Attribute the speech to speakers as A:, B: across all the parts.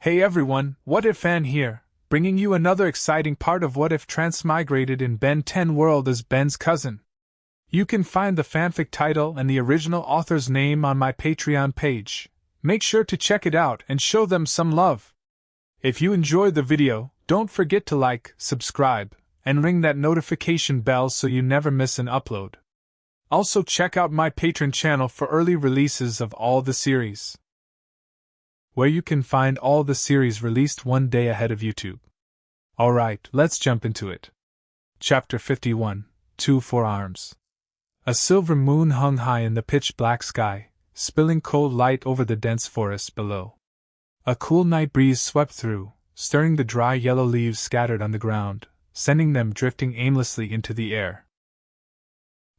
A: Hey everyone, What If Fan here, bringing you another exciting part of What If Transmigrated in Ben 10 World as Ben's cousin. You can find the fanfic title and the original author's name on my Patreon page. Make sure to check it out and show them some love. If you enjoyed the video, don't forget to like, subscribe, and ring that notification bell so you never miss an upload. Also check out my Patreon channel for early releases of all the series, where you can find all the series released one day ahead of YouTube. Alright, let's jump into it. Chapter 51, Two Forearms. A silver moon hung high in the pitch-black sky, spilling cold light over the dense forest below. A cool night breeze swept through, stirring the dry yellow leaves scattered on the ground, sending them drifting aimlessly into the air.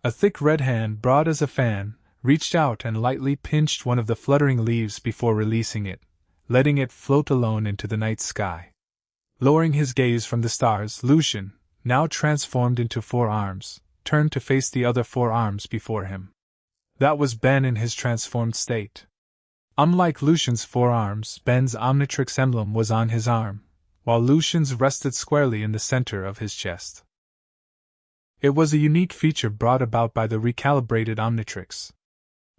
A: A thick red hand, broad as a fan, reached out and lightly pinched one of the fluttering leaves before releasing it, letting it float alone into the night sky. Lowering his gaze from the stars, Lucian, now transformed into 4 arms, turned to face the other 4 arms before him. That was Ben in his transformed state. Unlike Lucian's 4 arms, Ben's Omnitrix emblem was on his arm, while Lucian's rested squarely in the center of his chest. It was a unique feature brought about by the recalibrated Omnitrix.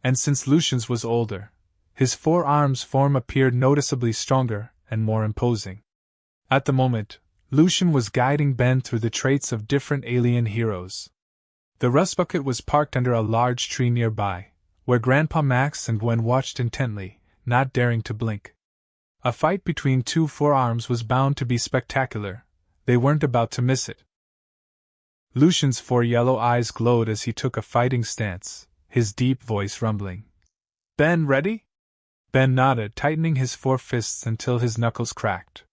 A: And since Lucian's was older, his 4 arms form appeared noticeably stronger and more imposing. At the moment, Lucian was guiding Ben through the traits of different alien heroes. The rust bucket was parked under a large tree nearby, where Grandpa Max and Gwen watched intently, not daring to blink. A fight between 2 4 arms was bound to be spectacular. They weren't about to miss it. Lucian's 4 yellow eyes glowed as he took a fighting stance, his deep voice rumbling. "Ben, ready?" Ben nodded, tightening his 4 fists until his knuckles cracked.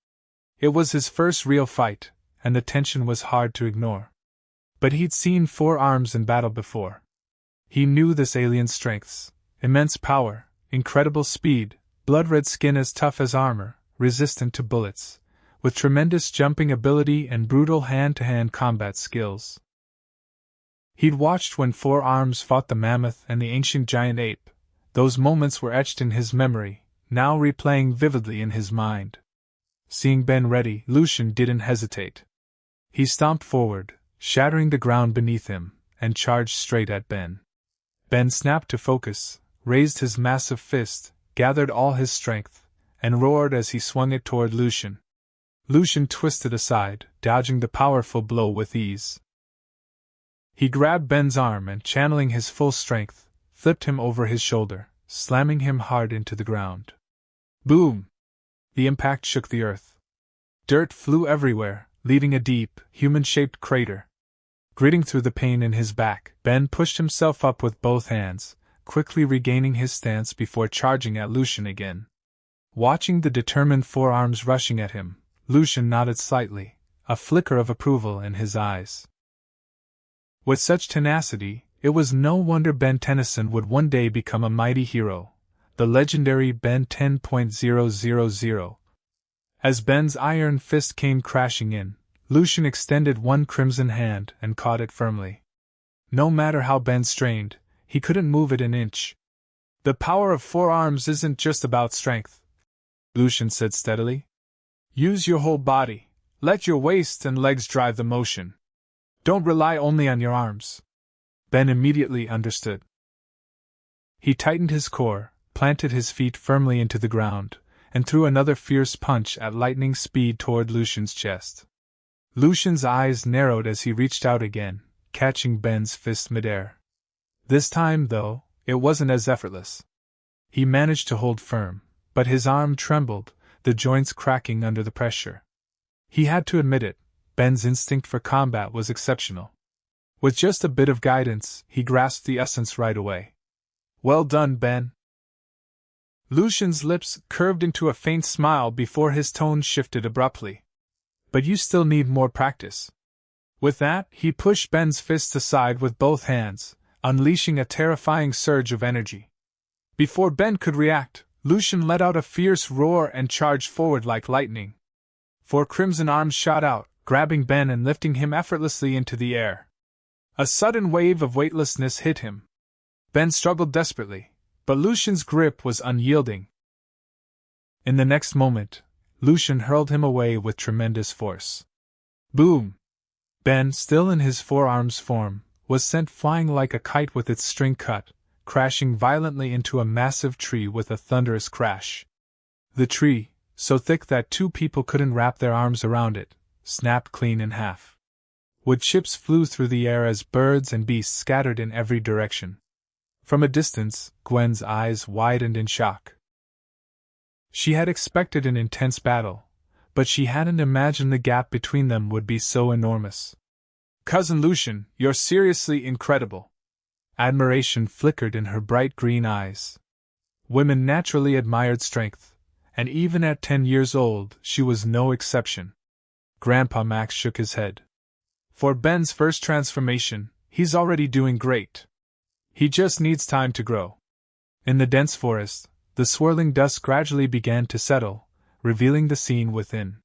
A: It was his first real fight, and the tension was hard to ignore. But he'd seen 4 arms in battle before. He knew this alien's strengths: immense power, incredible speed, blood-red skin as tough as armor, resistant to bullets, with tremendous jumping ability and brutal hand-to-hand combat skills. He'd watched when 4 arms fought the mammoth and the ancient giant ape. Those moments were etched in his memory, now replaying vividly in his mind. Seeing Ben ready, Lucian didn't hesitate. He stomped forward, shattering the ground beneath him, and charged straight at Ben. Ben snapped to focus, raised his massive fist, gathered all his strength, and roared as he swung it toward Lucian. Lucian twisted aside, dodging the powerful blow with ease. He grabbed Ben's arm and, channeling his full strength, flipped him over his shoulder, slamming him hard into the ground. Boom! The impact shook the earth. Dirt flew everywhere, leaving a deep, human-shaped crater. Gritting through the pain in his back, Ben pushed himself up with both hands, quickly regaining his stance before charging at Lucian again. Watching the determined 4 arms rushing at him, Lucian nodded slightly, a flicker of approval in his eyes. With such tenacity, it was no wonder Ben Tennyson would one day become a mighty hero, the legendary Ben 10.000. As Ben's iron fist came crashing in, Lucian extended one crimson hand and caught it firmly. No matter how Ben strained, he couldn't move it an inch. "The power of 4 arms isn't just about strength," Lucian said steadily. "Use your whole body. Let your waist and legs drive the motion. Don't rely only on your arms." Ben immediately understood. He tightened his core, planted his feet firmly into the ground, and threw another fierce punch at lightning speed toward Lucian's chest. Lucian's eyes narrowed as he reached out again, catching Ben's fist midair. This time, though, it wasn't as effortless. He managed to hold firm, but his arm trembled, the joints cracking under the pressure. He had to admit it, Ben's instinct for combat was exceptional. With just a bit of guidance, he grasped the essence right away. "Well done, Ben." Lucian's lips curved into a faint smile before his tone shifted abruptly. "But you still need more practice." With that, he pushed Ben's fist aside with both hands, unleashing a terrifying surge of energy. Before Ben could react, Lucian let out a fierce roar and charged forward like lightning. 4 crimson arms shot out, grabbing Ben and lifting him effortlessly into the air. A sudden wave of weightlessness hit him. Ben struggled desperately, but Lucian's grip was unyielding. In the next moment, Lucian hurled him away with tremendous force. Boom! Ben, still in his forearms form, was sent flying like a kite with its string cut, crashing violently into a massive tree with a thunderous crash. The tree, so thick that two people couldn't wrap their arms around it, snapped clean in half. Wood chips flew through the air as birds and beasts scattered in every direction. From a distance, Gwen's eyes widened in shock. She had expected an intense battle, but she hadn't imagined the gap between them would be so enormous. Cousin Lucian, you're seriously incredible. Admiration flickered in her bright green eyes. Women naturally admired strength, and even at 10 years old, she was no exception. Grandpa Max shook his head. For Ben's first transformation, he's already doing great. He just needs time to grow. In the dense forest, the swirling dust gradually began to settle, revealing the scene within.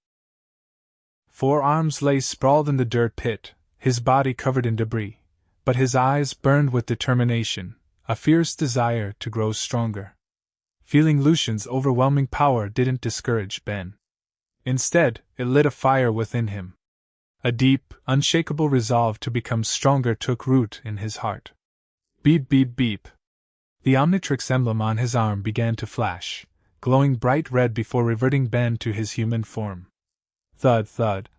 A: 4 arms lay sprawled in the dirt pit, his body covered in debris, but his eyes burned with determination, a fierce desire to grow stronger. Feeling Lucian's overwhelming power didn't discourage Ben. Instead, it lit a fire within him. A deep, unshakable resolve to become stronger took root in his heart. Beep beep beep. The Omnitrix emblem on his arm began to flash, glowing bright red before reverting Ben to his human form. Thud thud.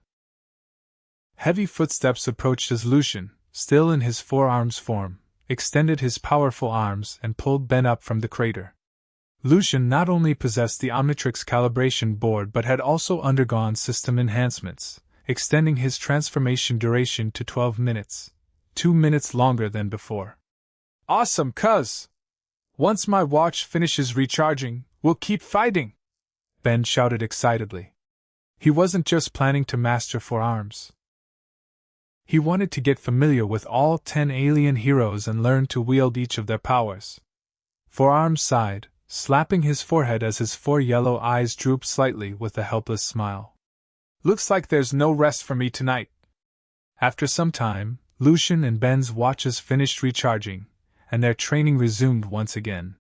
A: Heavy footsteps approached as Lucian, still in his forearms form, extended his powerful arms and pulled Ben up from the crater. Lucian not only possessed the Omnitrix calibration board but had also undergone system enhancements, extending his transformation duration to 12 minutes, 2 minutes longer than before. Awesome, cuz! Once my watch finishes recharging, we'll keep fighting! Ben shouted excitedly. He wasn't just planning to master 4 arms. He wanted to get familiar with all 10 alien heroes and learn to wield each of their powers. 4 arms sighed, slapping his forehead as his 4 yellow eyes drooped slightly with a helpless smile. Looks like there's no rest for me tonight. After some time, Lucian and Ben's watches finished recharging, and their training resumed once again.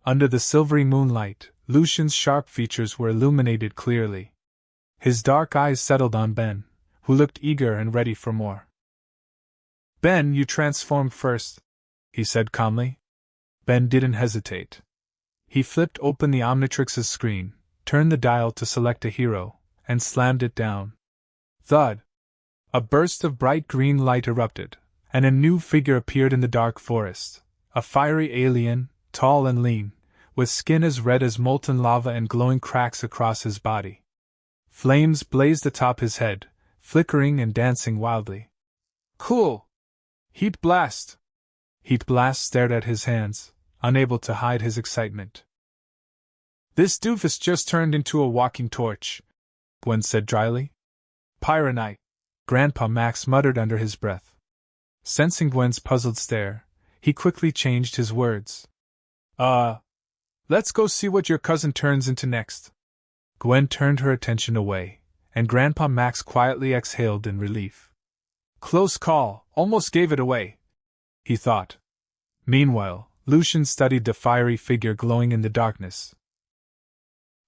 A: Under the silvery moonlight, Lucian's sharp features were illuminated clearly. His dark eyes settled on Ben, who looked eager and ready for more. Ben, you transformed first, he said calmly. Ben didn't hesitate. He flipped open the Omnitrix's screen, turned the dial to select a hero, and slammed it down. Thud! A burst of bright green light erupted, and a new figure appeared in the dark forest. A fiery alien, tall and lean, with skin as red as molten lava and glowing cracks across his body. Flames blazed atop his head, flickering and dancing wildly. Cool! Heat Blast! Heat Blast stared at his hands, unable to hide his excitement. This doofus just turned into a walking torch, Gwen said dryly. Pyronite, Grandpa Max muttered under his breath. Sensing Gwen's puzzled stare, he quickly changed his words. Let's go see what your cousin turns into next. Gwen turned her attention away, and Grandpa Max quietly exhaled in relief. Close call, almost gave it away, he thought. Meanwhile, Lucian studied the fiery figure glowing in the darkness.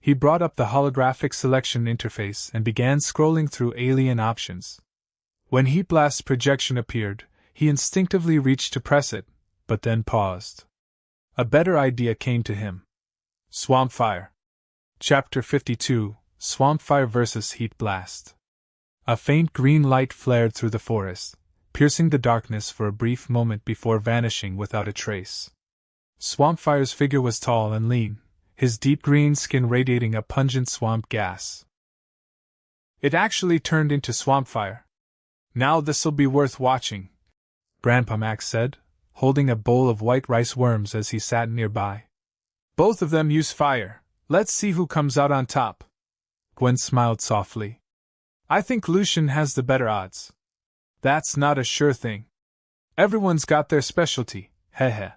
A: He brought up the holographic selection interface and began scrolling through alien options. When Heat Blast's projection appeared, he instinctively reached to press it, but then paused. A better idea came to him. Swampfire. Chapter 52, Swampfire vs. Heat Blast. A faint green light flared through the forest, piercing the darkness for a brief moment before vanishing without a trace. Swampfire's figure was tall and lean, his deep green skin radiating a pungent swamp gas. It actually turned into Swampfire. Now this'll be worth watching, Grandpa Max said, holding a bowl of white rice worms as he sat nearby. Both of them use fire. Let's see who comes out on top. Gwen smiled softly. I think Lucian has the better odds. That's not a sure thing. Everyone's got their specialty, heh.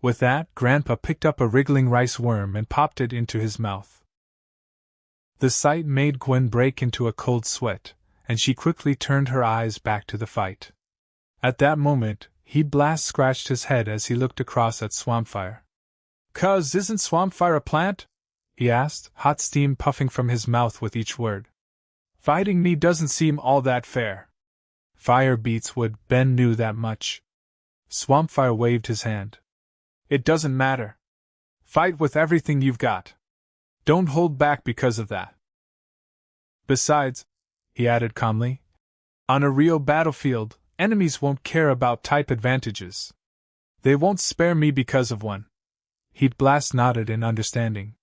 A: With that, Grandpa picked up a wriggling rice worm and popped it into his mouth. The sight made Gwen break into a cold sweat, and she quickly turned her eyes back to the fight. At that moment, Heat Blast scratched his head as he looked across at Swampfire. Cuz, isn't Swampfire a plant? he asked, hot steam puffing from his mouth with each word. Fighting me doesn't seem all that fair. Fire beats wood, Ben knew that much. Swampfire waved his hand. It doesn't matter. Fight with everything you've got. Don't hold back because of that. Besides, he added calmly, on a real battlefield, enemies won't care about type advantages. They won't spare me because of one. Heat Blast nodded in understanding.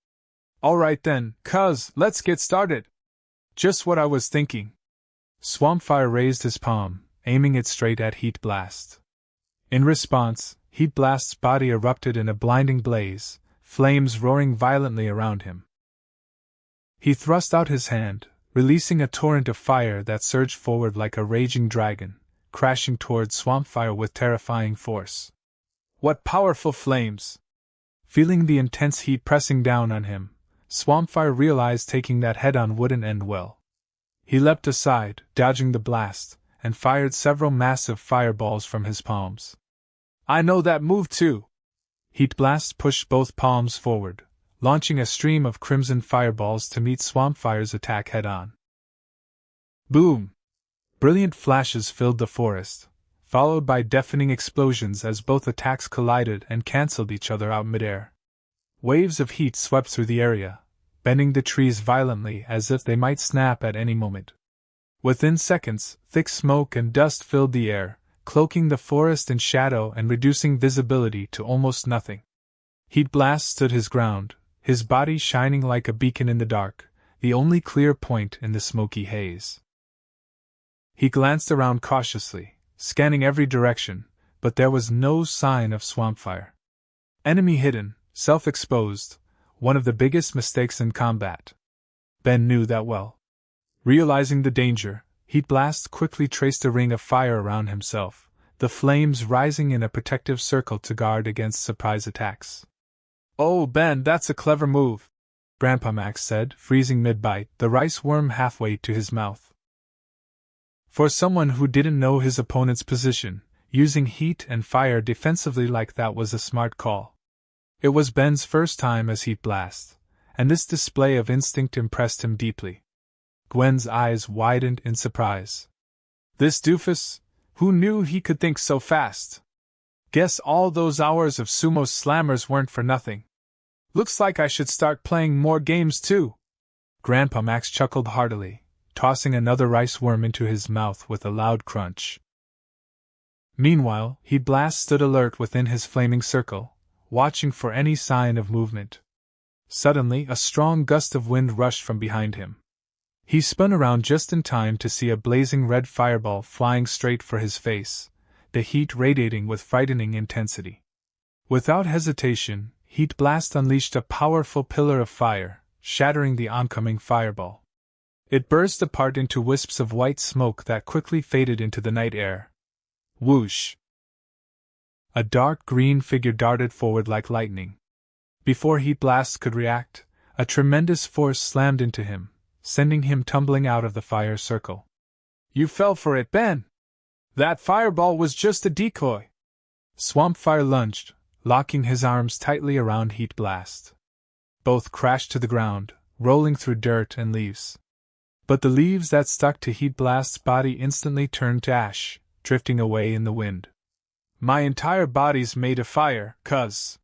A: All right then, cuz, let's get started. Just what I was thinking. Swampfire raised his palm, aiming it straight at Heat Blast. In response, Heat Blast's body erupted in a blinding blaze, flames roaring violently around him. He thrust out his hand, releasing a torrent of fire that surged forward like a raging dragon, crashing toward Swampfire with terrifying force. What powerful flames! Feeling the intense heat pressing down on him, Swampfire realized taking that head-on wouldn't end well. He leapt aside, dodging the blast, and fired several massive fireballs from his palms. I know that move too! Heat Blast pushed both palms forward, launching a stream of crimson fireballs to meet Swampfire's attack head-on. Boom! Brilliant flashes filled the forest, followed by deafening explosions as both attacks collided and cancelled each other out midair. Waves of heat swept through the area, bending the trees violently as if they might snap at any moment. Within seconds, thick smoke and dust filled the air, cloaking the forest in shadow and reducing visibility to almost nothing. Heat Blast stood his ground, his body shining like a beacon in the dark, the only clear point in the smoky haze. He glanced around cautiously, scanning every direction, but there was no sign of Swampfire. Enemy hidden, self-exposed, one of the biggest mistakes in combat. Ben knew that well. Realizing the danger, Heat Blast quickly traced a ring of fire around himself, the flames rising in a protective circle to guard against surprise attacks. Oh, Ben, that's a clever move, Grandpa Max said, freezing mid-bite, the rice worm halfway to his mouth. For someone who didn't know his opponent's position, using heat and fire defensively like that was a smart call. It was Ben's first time as Heat Blast, and this display of instinct impressed him deeply. Gwen's eyes widened in surprise. This doofus? Who knew he could think so fast? Guess all those hours of sumo slammers weren't for nothing. Looks like I should start playing more games too. Grandpa Max chuckled heartily, tossing another rice worm into his mouth with a loud crunch. Meanwhile, Heat Blast stood alert within his flaming circle, watching for any sign of movement. Suddenly, a strong gust of wind rushed from behind him. He spun around just in time to see a blazing red fireball flying straight for his face, the heat radiating with frightening intensity. Without hesitation, Heat Blast unleashed a powerful pillar of fire, shattering the oncoming fireball. It burst apart into wisps of white smoke that quickly faded into the night air. Whoosh! A dark green figure darted forward like lightning. Before Heat Blast could react, a tremendous force slammed into him, sending him tumbling out of the fire circle. You fell for it, Ben! That fireball was just a decoy! Swampfire lunged, locking his arms tightly around Heat Blast. Both crashed to the ground, rolling through dirt and leaves. But the leaves that stuck to Heat Blast's body instantly turned to ash, drifting away in the wind. My entire body's made of fire, cuz.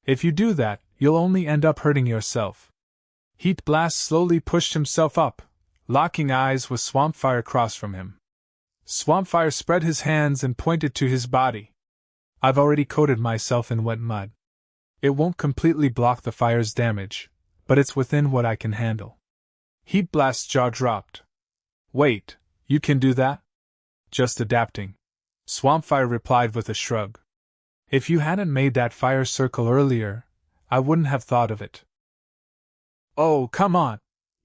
A: If you do that, you'll only end up hurting yourself. Heat Blast slowly pushed himself up, locking eyes with Swampfire across from him. Swampfire spread his hands and pointed to his body. I've already coated myself in wet mud. It won't completely block the fire's damage, but it's within what I can handle. Heat Blast's jaw dropped. Wait, you can do that? Just adapting. Swampfire replied with a shrug. If you hadn't made that fire circle earlier, I wouldn't have thought of it. Oh, come on!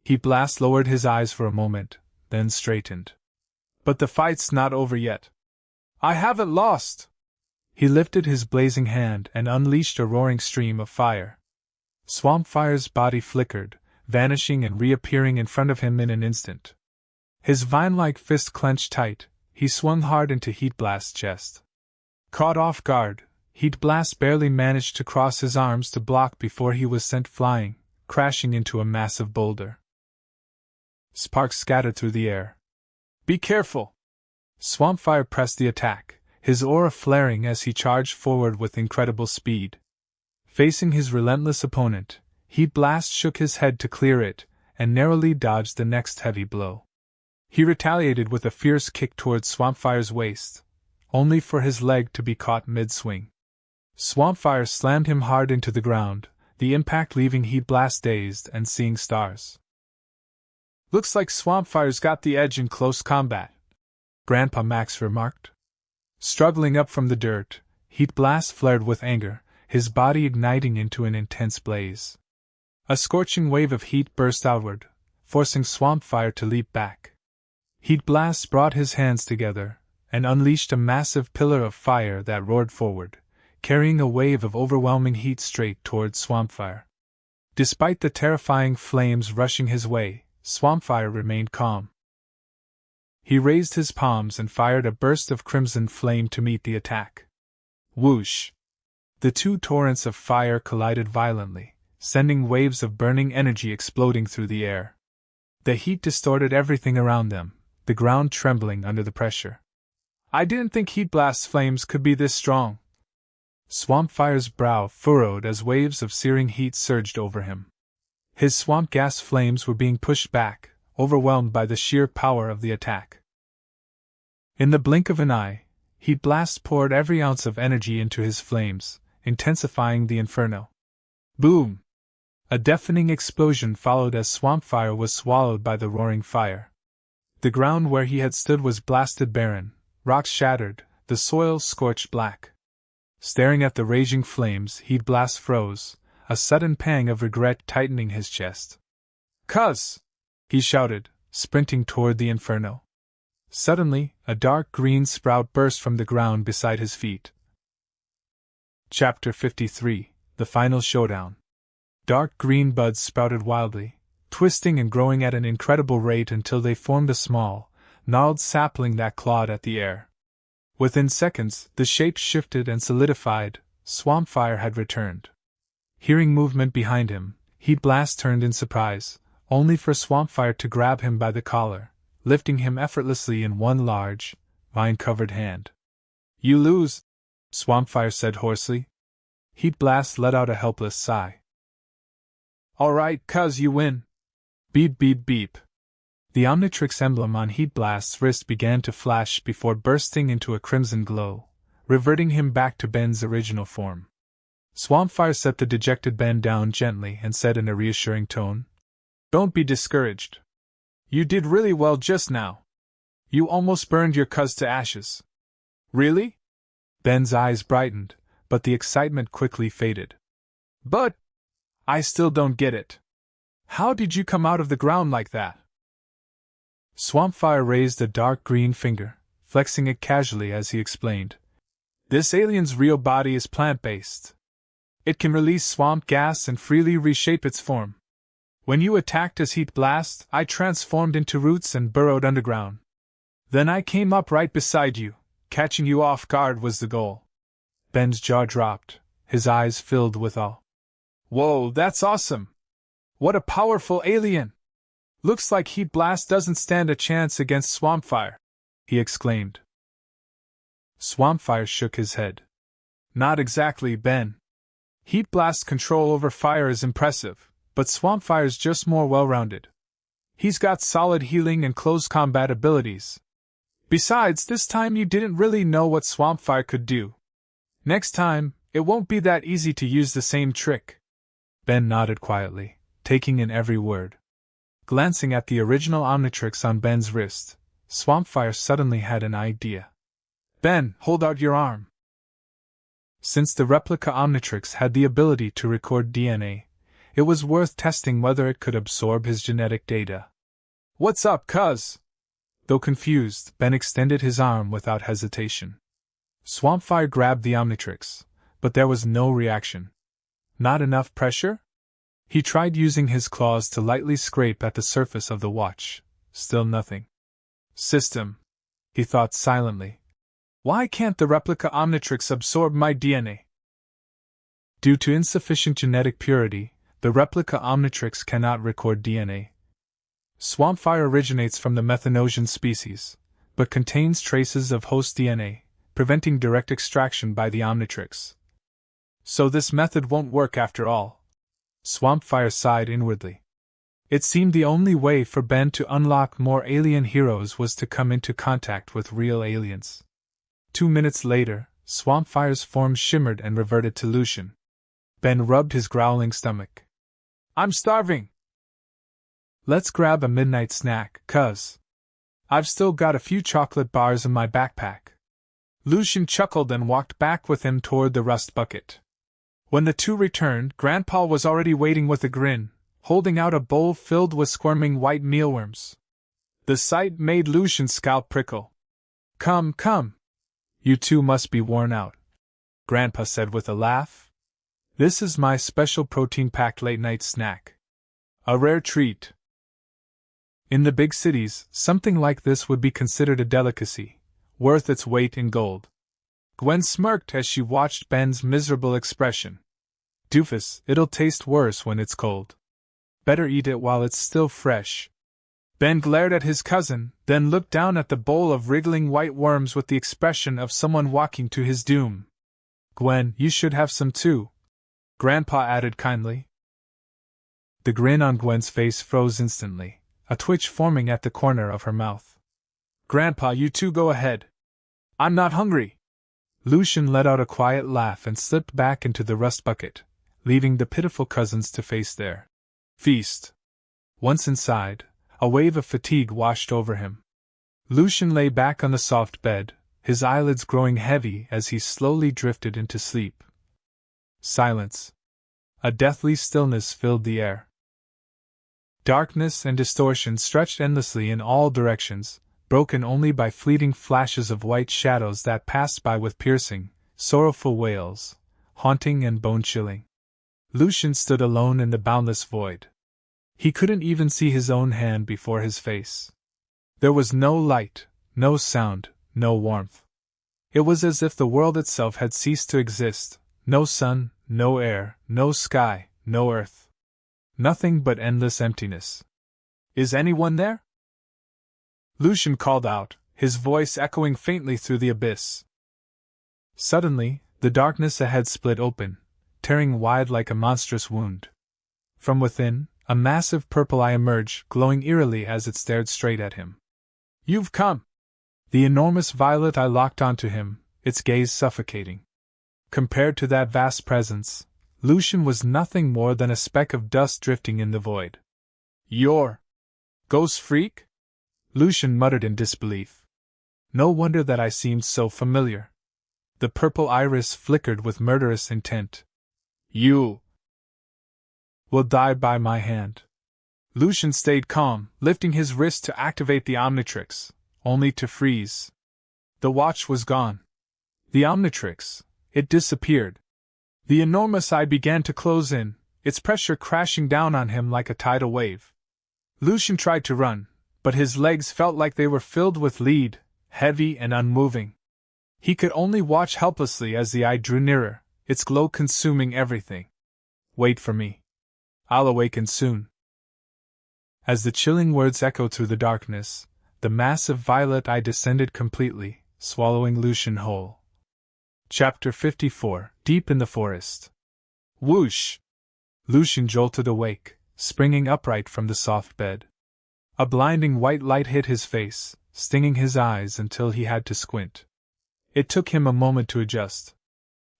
A: Heat Blast lowered his eyes for a moment, then straightened. But the fight's not over yet. I haven't lost! He lifted his blazing hand and unleashed a roaring stream of fire. Swampfire's body flickered, vanishing and reappearing in front of him in an instant. His vine-like fist clenched tight, he swung hard into Heat Blast's chest. Caught off guard, Heat Blast barely managed to cross his arms to block before he was sent flying, crashing into a massive boulder. Sparks scattered through the air. "Be careful!" Swampfire pressed the attack, his aura flaring as he charged forward with incredible speed. Facing his relentless opponent, Heat Blast shook his head to clear it, and narrowly dodged the next heavy blow. He retaliated with a fierce kick towards Swampfire's waist, only for his leg to be caught mid-swing. Swampfire slammed him hard into the ground, the impact leaving Heat Blast dazed and seeing stars. "Looks like Swampfire's got the edge in close combat," Grandpa Max remarked. Struggling up from the dirt, Heat Blast flared with anger, his body igniting into an intense blaze. A scorching wave of heat burst outward, forcing Swampfire to leap back. Heat Blast brought his hands together and unleashed a massive pillar of fire that roared forward, carrying a wave of overwhelming heat straight towards Swampfire. Despite the terrifying flames rushing his way, Swampfire remained calm. He raised his palms and fired a burst of crimson flame to meet the attack. Whoosh! The two torrents of fire collided violently, sending waves of burning energy exploding through the air. The heat distorted everything around them, the ground trembling under the pressure. "I didn't think Heat Blast's flames could be this strong." Swampfire's brow furrowed as waves of searing heat surged over him. His swamp gas flames were being pushed back, overwhelmed by the sheer power of the attack. In the blink of an eye, Heat Blast poured every ounce of energy into his flames, intensifying the inferno. Boom! A deafening explosion followed as Swampfire was swallowed by the roaring fire. The ground where he had stood was blasted barren, rocks shattered, the soil scorched black. Staring at the raging flames, Heat Blast froze, a sudden pang of regret tightening his chest. "Cuz!" he shouted, sprinting toward the inferno. Suddenly, a dark green sprout burst from the ground beside his feet. Chapter 53: The Final Showdown. Dark green buds sprouted wildly, twisting and growing at an incredible rate until they formed a small, gnarled sapling that clawed at the air. Within seconds, the shape shifted and solidified. Swampfire had returned. Hearing movement behind him, Heat Blast turned in surprise, only for Swampfire to grab him by the collar, lifting him effortlessly in one large, vine-covered hand. "You lose," Swampfire said hoarsely. Heat Blast let out a helpless sigh. "All right, cuz, you win." Beep beep beep. The Omnitrix emblem on Heat Blast's wrist began to flash before bursting into a crimson glow, reverting him back to Ben's original form. Swampfire set the dejected Ben down gently and said in a reassuring tone, "Don't be discouraged. You did really well just now. You almost burned your cuz to ashes." "Really?" Ben's eyes brightened, but the excitement quickly faded. "But I still don't get it. How did you come out of the ground like that?" Swampfire raised a dark green finger, flexing it casually as he explained. "This alien's real body is plant-based. It can release swamp gas and freely reshape its form. When you attacked as Heat Blast, I transformed into roots and burrowed underground. Then I came up right beside you. Catching you off guard was the goal." Ben's jaw dropped, his eyes filled with awe. "Whoa, that's awesome! What a powerful alien! Looks like Heat Blast doesn't stand a chance against Swampfire," he exclaimed. Swampfire shook his head. "Not exactly, Ben. Heat Blast's control over fire is impressive, but Swampfire's just more well-rounded. He's got solid healing and close combat abilities. Besides, this time you didn't really know what Swampfire could do. Next time, it won't be that easy to use the same trick." Ben nodded quietly, taking in every word. Glancing at the original Omnitrix on Ben's wrist, Swampfire suddenly had an idea. "Ben, hold out your arm." Since the replica Omnitrix had the ability to record DNA, it was worth testing whether it could absorb his genetic data. "What's up, cuz?" Though confused, Ben extended his arm without hesitation. Swampfire grabbed the Omnitrix, but there was no reaction. Not enough pressure? He tried using his claws to lightly scrape at the surface of the watch. Still nothing. "System," he thought silently. "Why can't the replica Omnitrix absorb my DNA?" Due to insufficient genetic purity, the replica Omnitrix cannot record DNA. Swampfire originates from the Methanosian species, but contains traces of host DNA, preventing direct extraction by the Omnitrix. So this method won't work after all. Swampfire sighed inwardly. It seemed the only way for Ben to unlock more alien heroes was to come into contact with real aliens. 2 minutes later, Swampfire's form shimmered and reverted to Lucian. Ben rubbed his growling stomach. I'm starving. Let's grab a midnight snack, cuz I've still got a few chocolate bars in my backpack. Lucian chuckled and walked back with him toward the rust bucket. When the two returned, Grandpa was already waiting with a grin, holding out a bowl filled with squirming white mealworms. The sight made Lucian's scalp prickle. Come, come. You two must be worn out, Grandpa said with a laugh. This is my special protein-packed late-night snack. A rare treat. In the big cities, something like this would be considered a delicacy, worth its weight in gold. Gwen smirked as she watched Ben's miserable expression. Doofus, it'll taste worse when it's cold. Better eat it while it's still fresh. Ben glared at his cousin, then looked down at the bowl of wriggling white worms with the expression of someone walking to his doom. Gwen, you should have some too, Grandpa added kindly. The grin on Gwen's face froze instantly, a twitch forming at the corner of her mouth. Grandpa, you two go ahead. I'm not hungry. Lucian let out a quiet laugh and slipped back into the rust bucket, leaving the pitiful cousins to face their feast. Once inside, a wave of fatigue washed over him. Lucian lay back on the soft bed, his eyelids growing heavy as he slowly drifted into sleep. Silence. A deathly stillness filled the air. Darkness and distortion stretched endlessly in all directions, broken only by fleeting flashes of white shadows that passed by with piercing, sorrowful wails, haunting and bone-chilling. Lucian stood alone in the boundless void. He couldn't even see his own hand before his face. There was no light, no sound, no warmth. It was as if the world itself had ceased to exist, no sun, no air, no sky, no earth. Nothing but endless emptiness. Is anyone there? Lucian called out, his voice echoing faintly through the abyss. Suddenly, the darkness ahead split open, tearing wide like a monstrous wound. From within, a massive purple eye emerged, glowing eerily as it stared straight at him. You've come! The enormous violet eye locked onto him, its gaze suffocating. Compared to that vast presence, Lucian was nothing more than a speck of dust drifting in the void. You're Ghost Freak? Lucian muttered in disbelief. No wonder that I seemed so familiar. The purple iris flickered with murderous intent. You will die by my hand. Lucian stayed calm, lifting his wrist to activate the Omnitrix, only to freeze. The watch was gone. The Omnitrix, it disappeared. The enormous eye began to close in, its pressure crashing down on him like a tidal wave. Lucian tried to run, but his legs felt like they were filled with lead, heavy and unmoving. He could only watch helplessly as the eye drew nearer, its glow consuming everything. Wait for me. I'll awaken soon. As the chilling words echoed through the darkness, the massive violet eye descended completely, swallowing Lucian whole. Chapter 54, Deep in the Forest. Whoosh! Lucian jolted awake, springing upright from the soft bed. A blinding white light hit his face, stinging his eyes until he had to squint. It took him a moment to adjust.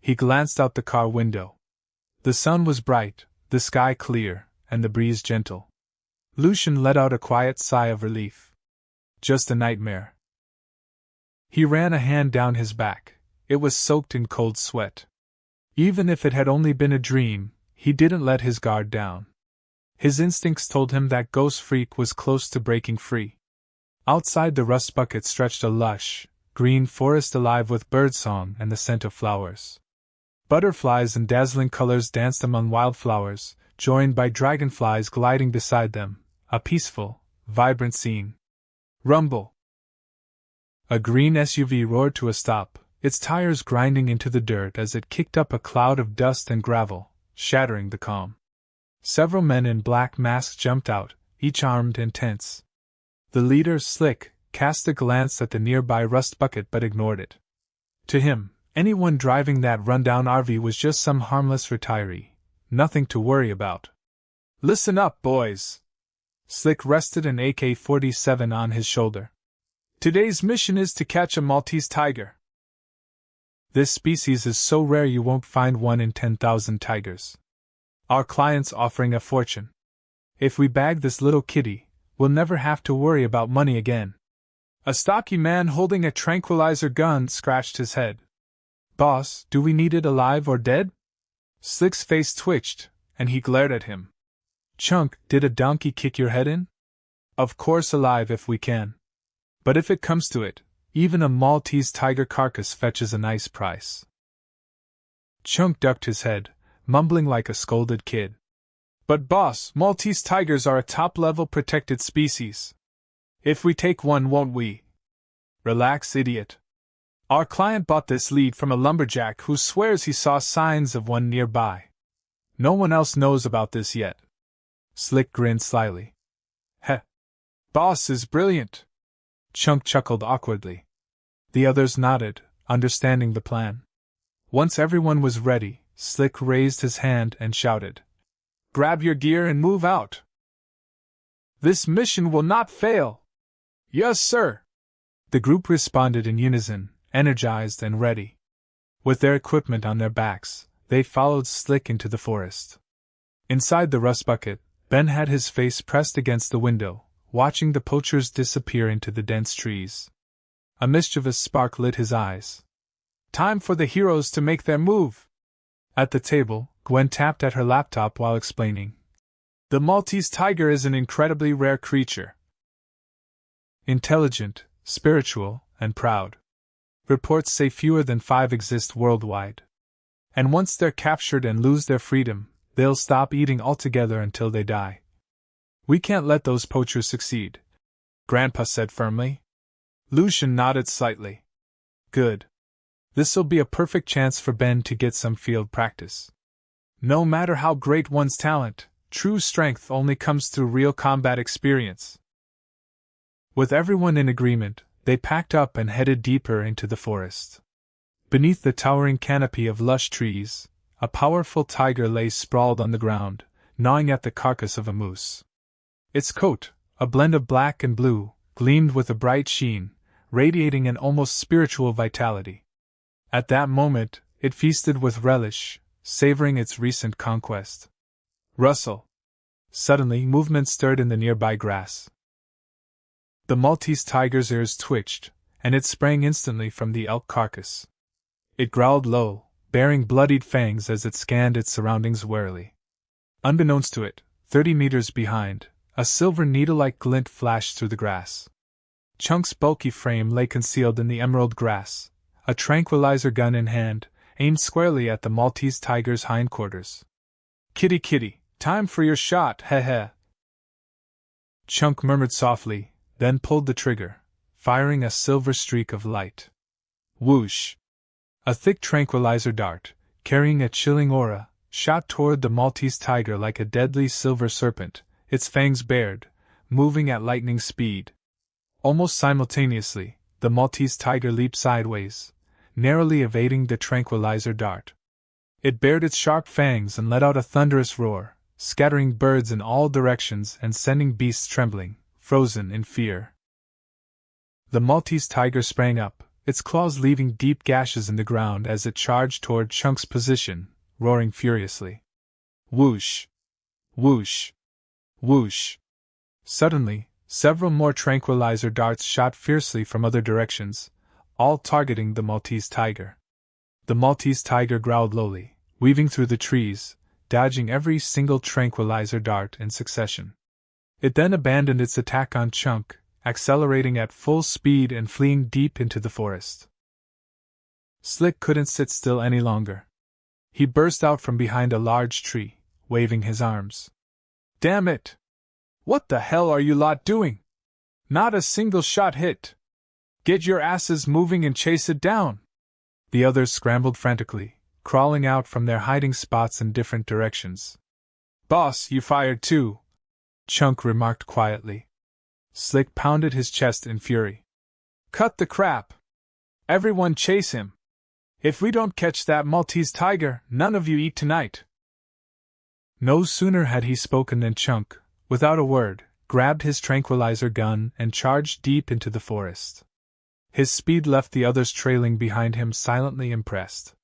A: He glanced out the car window. The sun was bright, the sky clear, and the breeze gentle. Lucian let out a quiet sigh of relief. Just a nightmare. He ran a hand down his back. It was soaked in cold sweat. Even if it had only been a dream, he didn't let his guard down. His instincts told him that Ghost Freak was close to breaking free. Outside the rust bucket stretched a lush, green forest alive with birdsong and the scent of flowers. Butterflies in dazzling colors danced among wildflowers, joined by dragonflies gliding beside them, a peaceful, vibrant scene. Rumble! A green SUV roared to a stop, its tires grinding into the dirt as it kicked up a cloud of dust and gravel, shattering the calm. Several men in black masks jumped out, each armed and tense. The leader, Slick, cast a glance at the nearby rust bucket but ignored it. To him, anyone driving that rundown RV was just some harmless retiree, nothing to worry about. Listen up, boys. Slick rested an AK-47 on his shoulder. Today's mission is to catch a Maltese tiger. This species is so rare you won't find one in 10,000 tigers. Our client's offering a fortune. If we bag this little kitty, we'll never have to worry about money again. A stocky man holding a tranquilizer gun scratched his head. Boss, do we need it alive or dead? Slick's face twitched, and he glared at him. Chunk, did a donkey kick your head in? Of course alive if we can. But if it comes to it, even a Maltese tiger carcass fetches a nice price. Chunk ducked his head, mumbling like a scolded kid. But boss, Maltese tigers are a top-level protected species. If we take one, won't we? Relax, idiot. Our client bought this lead from a lumberjack who swears he saw signs of one nearby. No one else knows about this yet. Slick grinned slyly. Heh. Boss is brilliant. Chunk chuckled awkwardly. The others nodded, understanding the plan. Once everyone was ready, Slick raised his hand and shouted, "Grab your gear and move out. This mission will not fail." "Yes, sir." The group responded in unison, energized and ready. With their equipment on their backs, they followed Slick into the forest. Inside the rust bucket, Ben had his face pressed against the window, watching the poachers disappear into the dense trees. A mischievous spark lit his eyes. Time for the heroes to make their move. At the table, Gwen tapped at her laptop while explaining. The Maltese tiger is an incredibly rare creature. Intelligent, spiritual, and proud. Reports say fewer than 5 exist worldwide. And once they're captured and lose their freedom, they'll stop eating altogether until they die. We can't let those poachers succeed, Grandpa said firmly. Lucian nodded slightly. Good. This'll be a perfect chance for Ben to get some field practice. No matter how great one's talent, true strength only comes through real combat experience. With everyone in agreement, they packed up and headed deeper into the forest. Beneath the towering canopy of lush trees, a powerful tiger lay sprawled on the ground, gnawing at the carcass of a moose. Its coat, a blend of black and blue, gleamed with a bright sheen, radiating an almost spiritual vitality. At that moment, it feasted with relish, savoring its recent conquest. Rustle! Suddenly, movement stirred in the nearby grass. The Maltese tiger's ears twitched, and it sprang instantly from the elk carcass. It growled low, baring bloodied fangs as it scanned its surroundings warily. Unbeknownst to it, 30 meters behind, a silver needle-like glint flashed through the grass. Chunk's bulky frame lay concealed in the emerald grass, a tranquilizer gun in hand, aimed squarely at the Maltese tiger's hindquarters. Kitty, kitty, time for your shot, heh heh. Chunk murmured softly, then pulled the trigger, firing a silver streak of light. Whoosh! A thick tranquilizer dart, carrying a chilling aura, shot toward the Maltese tiger like a deadly silver serpent, its fangs bared, moving at lightning speed. Almost simultaneously, the Maltese tiger leaped sideways, narrowly evading the tranquilizer dart. It bared its sharp fangs and let out a thunderous roar, scattering birds in all directions and sending beasts trembling, frozen in fear. The Maltese tiger sprang up, its claws leaving deep gashes in the ground as it charged toward Chunk's position, roaring furiously. Whoosh! Whoosh! Whoosh! Suddenly, several more tranquilizer darts shot fiercely from other directions, all targeting the Maltese tiger. The Maltese tiger growled lowly, weaving through the trees, dodging every single tranquilizer dart in succession. It then abandoned its attack on Chunk, accelerating at full speed and fleeing deep into the forest. Slick couldn't sit still any longer. He burst out from behind a large tree, waving his arms. Damn it! What the hell are you lot doing? Not a single shot hit! Get your asses moving and chase it down! The others scrambled frantically, crawling out from their hiding spots in different directions. "Boss, you fired too," Chunk remarked quietly. Slick pounded his chest in fury. "Cut the crap! Everyone chase him! If we don't catch that Maltese tiger, none of you eat tonight!" No sooner had he spoken than Chunk, without a word, grabbed his tranquilizer gun and charged deep into the forest. His speed left the others trailing behind him silently impressed.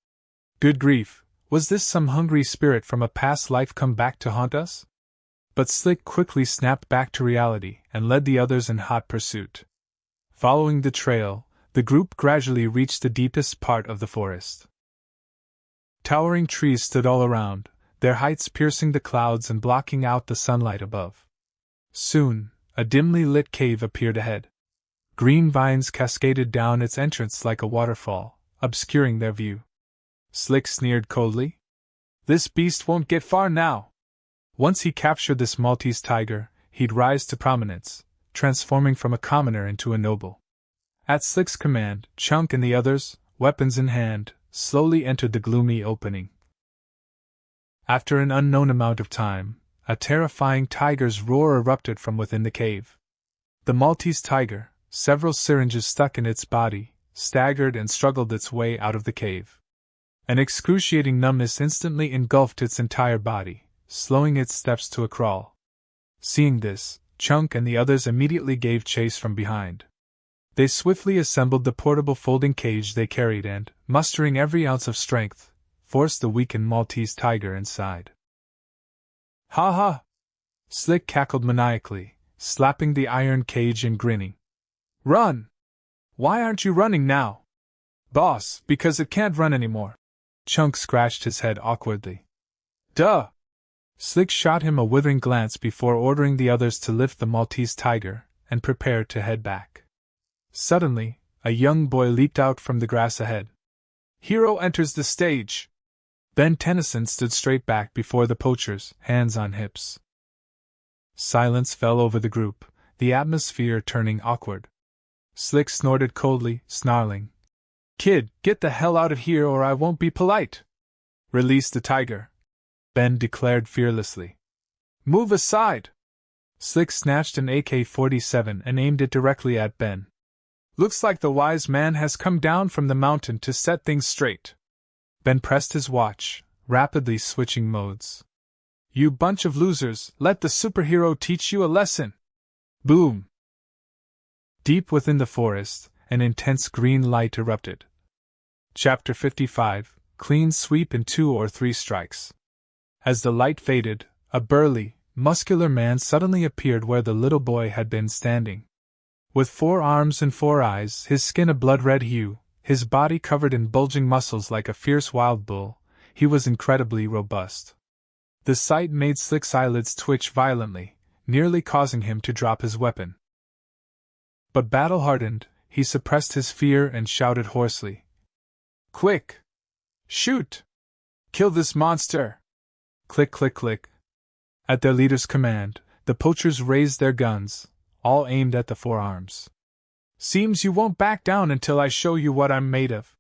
A: Good grief, was this some hungry spirit from a past life come back to haunt us? But Slick quickly snapped back to reality and led the others in hot pursuit. Following the trail, the group gradually reached the deepest part of the forest. Towering trees stood all around, their heights piercing the clouds and blocking out the sunlight above. Soon, a dimly lit cave appeared ahead. Green vines cascaded down its entrance like a waterfall, obscuring their view. Slick sneered coldly. "This beast won't get far now." Once he captured this Maltese tiger, he'd rise to prominence, transforming from a commoner into a noble. At Slick's command, Chunk and the others, weapons in hand, slowly entered the gloomy opening. After an unknown amount of time, a terrifying tiger's roar erupted from within the cave. The Maltese tiger, several syringes stuck in its body, staggered and struggled its way out of the cave. An excruciating numbness instantly engulfed its entire body, slowing its steps to a crawl. Seeing this, Chunk and the others immediately gave chase from behind. They swiftly assembled the portable folding cage they carried and, mustering every ounce of strength, forced the weakened Maltese tiger inside. "Ha ha!" Slick cackled maniacally, slapping the iron cage and grinning. "Run! Why aren't you running now?" "Boss, because it can't run anymore." Chunk scratched his head awkwardly. "Duh!" Slick shot him a withering glance before ordering the others to lift the Maltese tiger and prepare to head back. Suddenly, a young boy leaped out from the grass ahead. "Hero enters the stage!" Ben Tennyson stood straight back before the poachers, hands on hips. Silence fell over the group, the atmosphere turning awkward. Slick snorted coldly, snarling. "Kid, get the hell out of here or I won't be polite!" "Release the tiger," Ben declared fearlessly. "Move aside!" Slick snatched an AK-47 and aimed it directly at Ben. "Looks like the wise man has come down from the mountain to set things straight." Ben pressed his watch, rapidly switching modes. "You bunch of losers, let the superhero teach you a lesson!" Boom! Deep within the forest, an intense green light erupted. Chapter 55, Clean Sweep in 2 or 3 Strikes. As the light faded, a burly, muscular man suddenly appeared where the little boy had been standing. With 4 arms and 4 eyes, his skin a blood-red hue, his body covered in bulging muscles like a fierce wild bull, he was incredibly robust. The sight made Slick's eyelids twitch violently, nearly causing him to drop his weapon. But battle-hardened, he suppressed his fear and shouted hoarsely. "Quick! Shoot! Kill this monster!" Click, click, click. At their leader's command, the poachers raised their guns, all aimed at the 4 arms. "Seems you won't back down until I show you what I'm made of."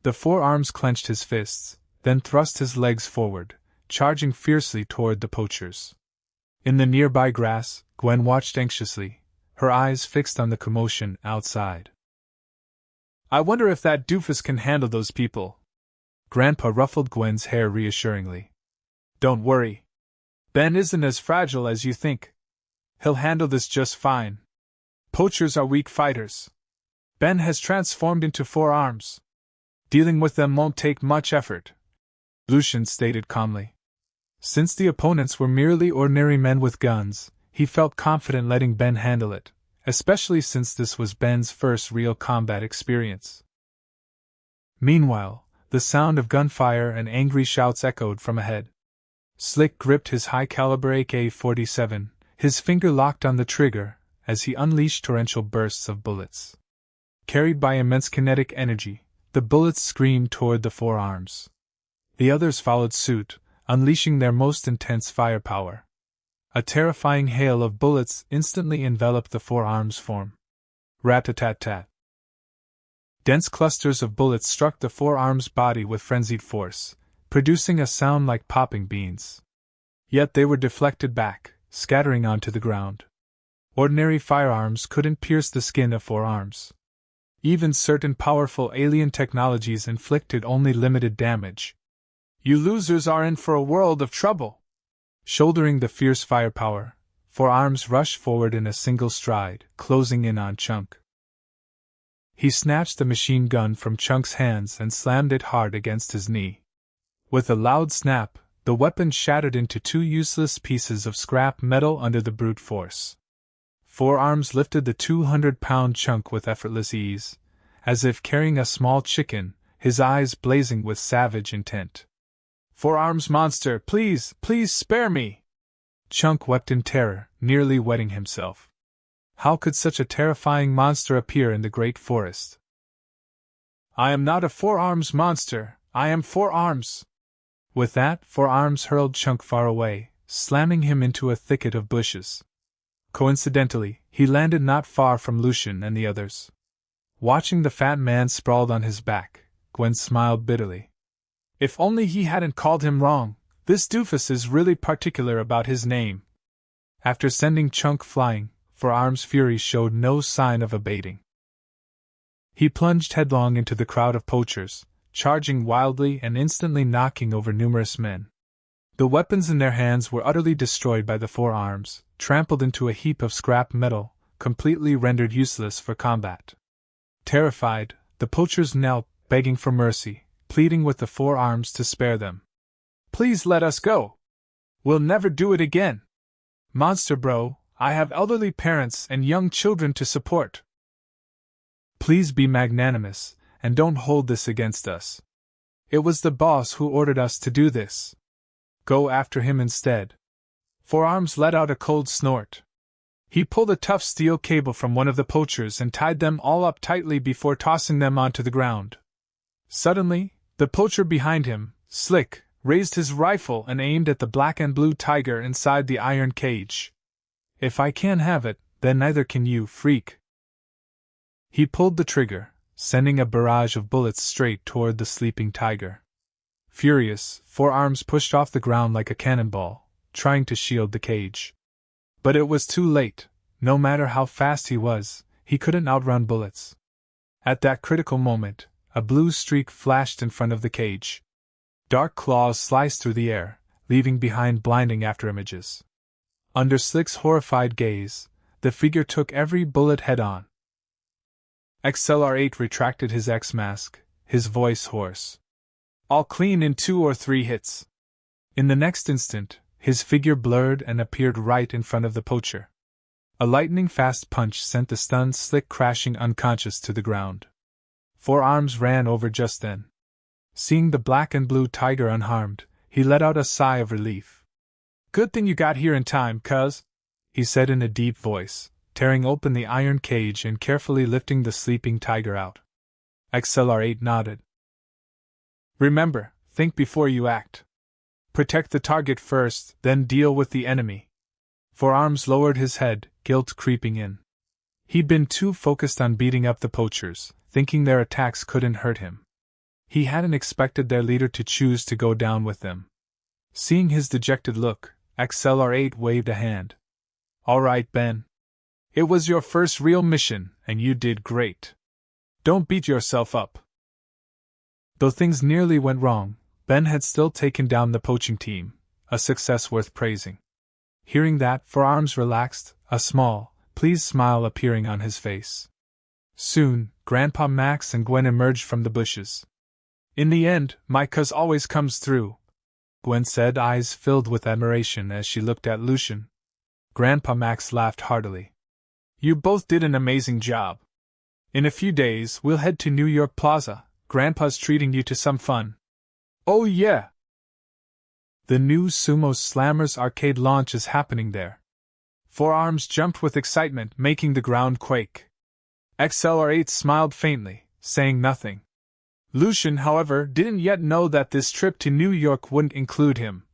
A: The 4 arms clenched his fists, then thrust his legs forward, charging fiercely toward the poachers. In the nearby grass, Gwen watched anxiously, her eyes fixed on the commotion outside. "I wonder if that doofus can handle those people." Grandpa ruffled Gwen's hair reassuringly. "Don't worry. Ben isn't as fragile as you think. He'll handle this just fine. Poachers are weak fighters. Ben has transformed into 4 arms. Dealing with them won't take much effort," Lucian stated calmly. Since the opponents were merely ordinary men with guns, he felt confident letting Ben handle it, especially since this was Ben's first real combat experience. Meanwhile, the sound of gunfire and angry shouts echoed from ahead. Slick gripped his high-caliber AK-47, his finger locked on the trigger, as he unleashed torrential bursts of bullets. Carried by immense kinetic energy, the bullets screamed toward the 4 arms. The others followed suit, unleashing their most intense firepower. A terrifying hail of bullets instantly enveloped the 4 arms form. Rat-a-tat-tat. Dense clusters of bullets struck the four-arms body with frenzied force, producing a sound like popping beans. Yet they were deflected back, scattering onto the ground. Ordinary firearms couldn't pierce the skin of four-arms. Even certain powerful alien technologies inflicted only limited damage. You losers are in for a world of trouble! Shouldering the fierce firepower, four-arms rushed forward in a single stride, closing in on Chunk. He snatched the machine gun from Chunk's hands and slammed it hard against his knee. With a loud snap, the weapon shattered into two useless pieces of scrap metal under the brute force. Four-arms lifted the 200-pound Chunk with effortless ease, as if carrying a small chicken, his eyes blazing with savage intent. "Four-arms monster, please, please spare me!" Chunk wept in terror, nearly wetting himself. How could such a terrifying monster appear in the great forest? "I am not a four-arms monster, I am four-arms!" With that, four-arms hurled Chunk far away, slamming him into a thicket of bushes. Coincidentally, he landed not far from Lucian and the others. Watching the fat man sprawled on his back, Gwen smiled bitterly. If only he hadn't called him wrong. This doofus is really particular about his name. After sending Chunk flying, Four-Arms' fury showed no sign of abating. He plunged headlong into the crowd of poachers, charging wildly and instantly knocking over numerous men. The weapons in their hands were utterly destroyed by the Four-Arms, trampled into a heap of scrap metal, completely rendered useless for combat. Terrified, the poachers knelt, begging for mercy, pleading with the Four-Arms to spare them. "Please let us go! We'll never do it again! Monster bro, I have elderly parents and young children to support. Please be magnanimous, and don't hold this against us. It was the boss who ordered us to do this. Go after him instead." Four-Arms let out a cold snort. He pulled a tough steel cable from one of the poachers and tied them all up tightly before tossing them onto the ground. Suddenly, the poacher behind him, Slick, raised his rifle and aimed at the black and blue tiger inside the iron cage. "If I can't have it, then neither can you, freak." He pulled the trigger, sending a barrage of bullets straight toward the sleeping tiger. Furious, Four-Arms pushed off the ground like a cannonball, trying to shield the cage. But it was too late. No matter how fast he couldn't outrun bullets. At that critical moment, a blue streak flashed in front of the cage. Dark claws sliced through the air, leaving behind blinding afterimages. Under Slick's horrified gaze, the figure took every bullet head-on. XLR-8 retracted his X-mask, his voice hoarse. "All clean in 2 or 3 hits." In the next instant, his figure blurred and appeared right in front of the poacher. A lightning-fast punch sent the stunned Slick crashing unconscious to the ground. Four-Arms ran over just then. Seeing the black and blue tiger unharmed, he let out a sigh of relief. "Good thing you got here in time, cuz," he said in a deep voice, tearing open the iron cage and carefully lifting the sleeping tiger out. XLR-8 nodded. "Remember, think before you act. Protect the target first, then deal with the enemy." Four-Arms lowered his head, guilt creeping in. He'd been too focused on beating up the poachers, thinking their attacks couldn't hurt him. He hadn't expected their leader to choose to go down with them. Seeing his dejected look, XLR-8 waved a hand. "All right, Ben. It was your first real mission, and you did great. Don't beat yourself up." Though things nearly went wrong, Ben had still taken down the poaching team, a success worth praising. Hearing that, Four-Arms relaxed, a small, pleased smile appearing on his face. Soon, Grandpa Max and Gwen emerged from the bushes. "In the end, my cuz always comes through," Gwen said, eyes filled with admiration as she looked at Lucian. Grandpa Max laughed heartily. "You both did an amazing job. In a few days, we'll head to New York Plaza. Grandpa's treating you to some fun." "Oh yeah! The new Sumo Slammers arcade launch is happening there." Four-Arms jumped with excitement, making the ground quake. XLR-8 smiled faintly, saying nothing. Lucian, however, didn't yet know that this trip to New York wouldn't include him.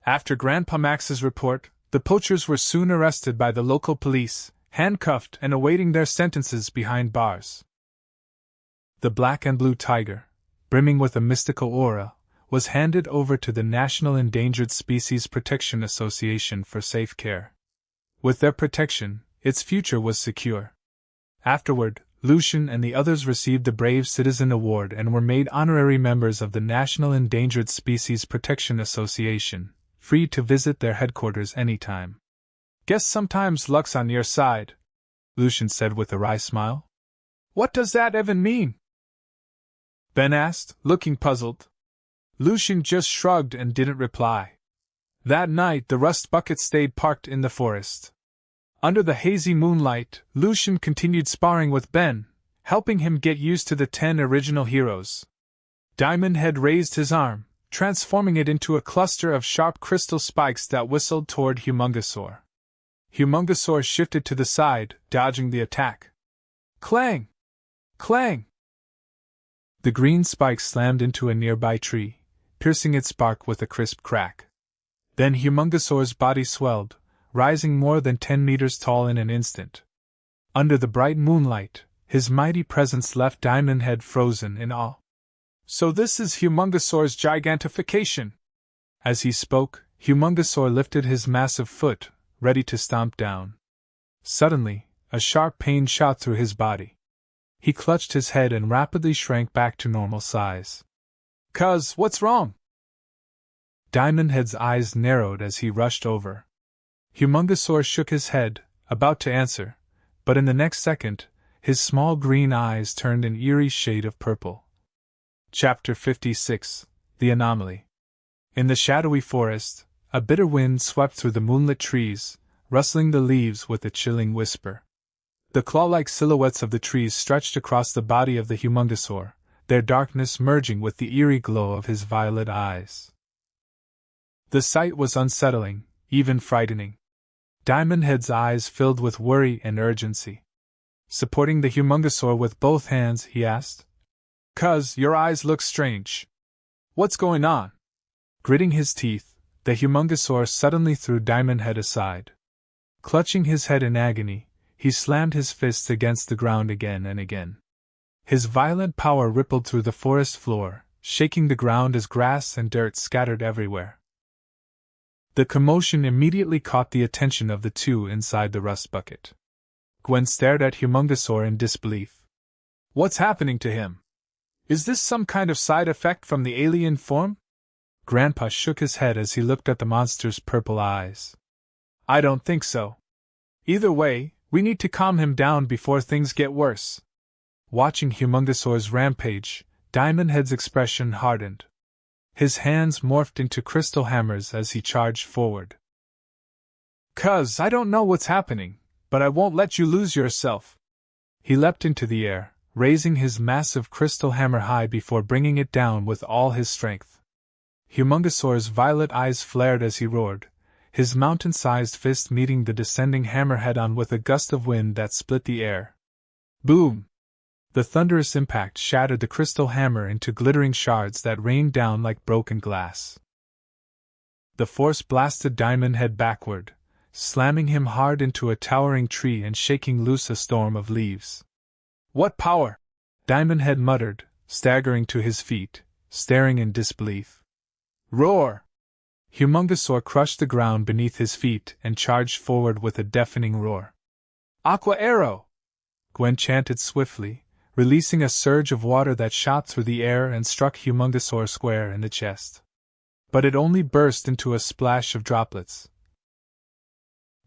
A: After Grandpa Max's report, the poachers were soon arrested by the local police, handcuffed and awaiting their sentences behind bars. The black and blue tiger, brimming with a mystical aura, was handed over to the National Endangered Species Protection Association for safe care. With their protection, its future was secure. Afterward, Lucian and the others received the Brave Citizen Award and were made honorary members of the National Endangered Species Protection Association, free to visit their headquarters anytime. "Guess sometimes luck's on your side," Lucian said with a wry smile. "What does that even mean?" Ben asked, looking puzzled. Lucian just shrugged and didn't reply. That night the rust bucket stayed parked in the forest. Under the hazy moonlight, Lucian continued sparring with Ben, helping him get used to the 10 original heroes. Diamond Head raised his arm, transforming it into a cluster of sharp crystal spikes that whistled toward Humongosaur. Humongosaur shifted to the side, dodging the attack. Clang! Clang! The green spikes slammed into a nearby tree, piercing its bark with a crisp crack. Then Humongosaur's body swelled, rising more than 10 meters tall in an instant. Under the bright moonlight, his mighty presence left Diamond Head frozen in awe. "So this is Humongosaur's gigantification!" As he spoke, Humongosaur lifted his massive foot, ready to stomp down. Suddenly, a sharp pain shot through his body. He clutched his head and rapidly shrank back to normal size. "Cuz, what's wrong?" Diamond Head's eyes narrowed as he rushed over. Humongosaur shook his head, about to answer, but in the next second, his small green eyes turned an eerie shade of purple. Chapter 56: The Anomaly. In the shadowy forest, a bitter wind swept through the moonlit trees, rustling the leaves with a chilling whisper. The claw-like silhouettes of the trees stretched across the body of the Humongosaur, their darkness merging with the eerie glow of his violet eyes. The sight was unsettling, even frightening. Diamond Head's eyes filled with worry and urgency. Supporting the Humongosaur with both hands, he asked, "Cuz, your eyes look strange. What's going on?" Gritting his teeth, the Humongosaur suddenly threw Diamond Head aside. Clutching his head in agony, he slammed his fists against the ground again and again. His violent power rippled through the forest floor, shaking the ground as grass and dirt scattered everywhere. The commotion immediately caught the attention of the two inside the rust bucket. Gwen stared at Humongosaur in disbelief. "What's happening to him? Is this some kind of side effect from the alien form?" Grandpa shook his head as he looked at the monster's purple eyes. "I don't think so. Either way, we need to calm him down before things get worse." Watching Humongosaur's rampage, Diamond Head's expression hardened. His hands morphed into crystal hammers as he charged forward. "Cuz, I don't know what's happening, but I won't let you lose yourself." He leapt into the air, raising his massive crystal hammer high before bringing it down with all his strength. Humongosaur's violet eyes flared as he roared, his mountain-sized fist meeting the descending hammer head-on with a gust of wind that split the air. Boom! The thunderous impact shattered the crystal hammer into glittering shards that rained down like broken glass. The force blasted Diamond Head backward, slamming him hard into a towering tree and shaking loose a storm of leaves. "What power?" Diamond Head muttered, staggering to his feet, staring in disbelief. "Roar!" Humongosaur crushed the ground beneath his feet and charged forward with a deafening roar. "Aqua Arrow!" Gwen chanted swiftly, releasing a surge of water that shot through the air and struck Humongosaur square in the chest. But it only burst into a splash of droplets,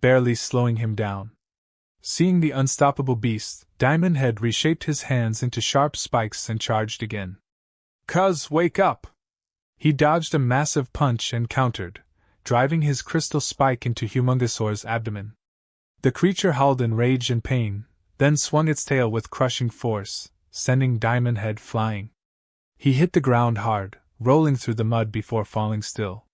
A: barely slowing him down. Seeing the unstoppable beast, Diamond Head reshaped his hands into sharp spikes and charged again. "Cuz, wake up!" He dodged a massive punch and countered, driving his crystal spike into Humongosaur's abdomen. The creature howled in rage and pain, then swung its tail with crushing force, sending Diamond Head flying. He hit the ground hard, rolling through the mud before falling still.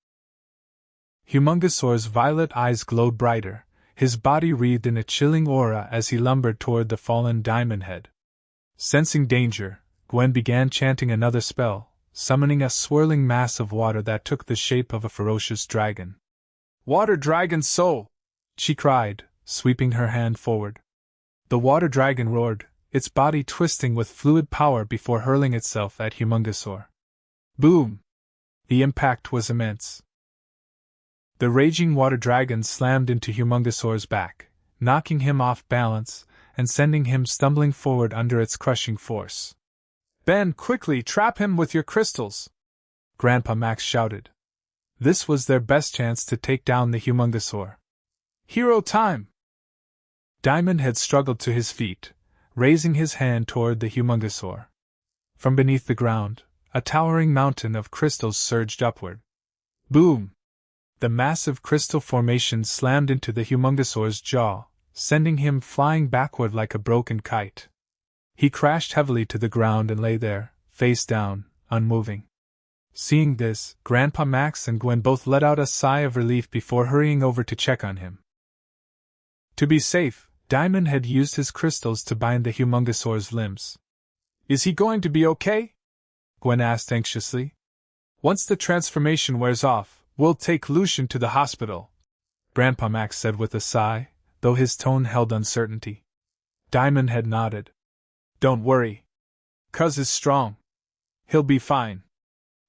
A: Humongosaur's violet eyes glowed brighter, his body wreathed in a chilling aura as he lumbered toward the fallen Diamond Head. Sensing danger, Gwen began chanting another spell, summoning a swirling mass of water that took the shape of a ferocious dragon. "Water Dragon Soul!" she cried, sweeping her hand forward. The water dragon roared, its body twisting with fluid power before hurling itself at Humungosaur. Boom! The impact was immense. The raging water dragon slammed into Humungosaur's back, knocking him off balance and sending him stumbling forward under its crushing force. "Ben, quickly trap him with your crystals!" Grandpa Max shouted. This was their best chance to take down the Humungosaur. Hero time! Diamond had struggled to his feet, raising his hand toward the Humungosaur. From beneath the ground, a towering mountain of crystals surged upward. Boom! The massive crystal formation slammed into the Humungosaur's jaw, sending him flying backward like a broken kite. He crashed heavily to the ground and lay there, face down, unmoving. Seeing this, Grandpa Max and Gwen both let out a sigh of relief before hurrying over to check on him. To be safe, Diamond had used his crystals to bind the Humungosaur's limbs. "Is he going to be okay?" Gwen asked anxiously. "Once the transformation wears off, we'll take Lucian to the hospital," Grandpa Max said with a sigh, though his tone held uncertainty. Diamond had nodded. "Don't worry. Cuz is strong. He'll be fine."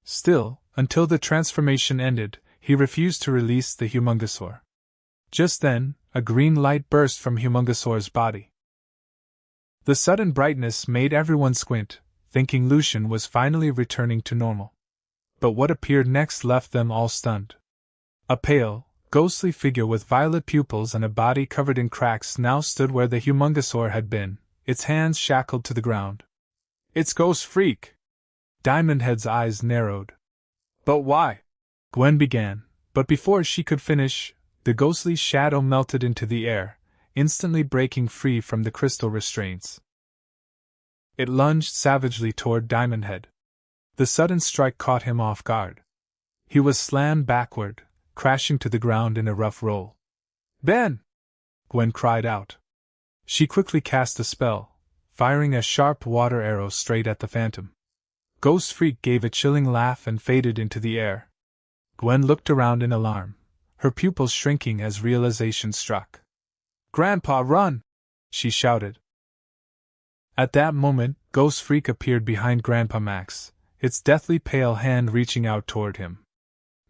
A: Still, until the transformation ended, he refused to release the Humungosaur. Just then, a green light burst from Humungosaur's body. The sudden brightness made everyone squint, thinking Lucian was finally returning to normal. But what appeared next left them all stunned. A pale, ghostly figure with violet pupils and a body covered in cracks now stood where the Humungosaur had been, its hands shackled to the ground. "It's Ghost Freak!" Diamondhead's eyes narrowed. "But why?" Gwen began, but before she could finish, the ghostly shadow melted into the air, instantly breaking free from the crystal restraints. It lunged savagely toward Diamondhead. The sudden strike caught him off guard. He was slammed backward, crashing to the ground in a rough roll. "Ben!" Gwen cried out. She quickly cast a spell, firing a sharp water arrow straight at the phantom. Ghost Freak gave a chilling laugh and faded into the air. Gwen looked around in alarm, her pupils shrinking as realization struck. "Grandpa, run!" she shouted. At that moment, Ghost Freak appeared behind Grandpa Max, its deathly pale hand reaching out toward him.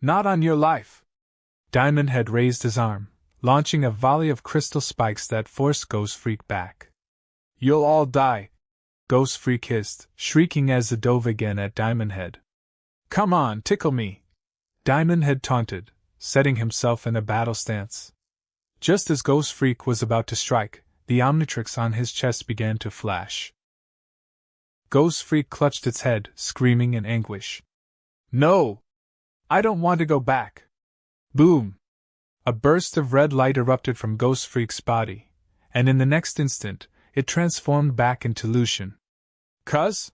A: "Not on your life!" Diamond had raised his arm, launching a volley of crystal spikes that forced Ghost Freak back. "You'll all die!" Ghost Freak hissed, shrieking as it dove again at Diamondhead. "Come on, tickle me!" Diamondhead taunted, setting himself in a battle stance. Just as Ghost Freak was about to strike, the Omnitrix on his chest began to flash. Ghost Freak clutched its head, screaming in anguish. "No! I don't want to go back!" Boom! A burst of red light erupted from Ghost Freak's body, and in the next instant, it transformed back into Lucian. "Cuz?"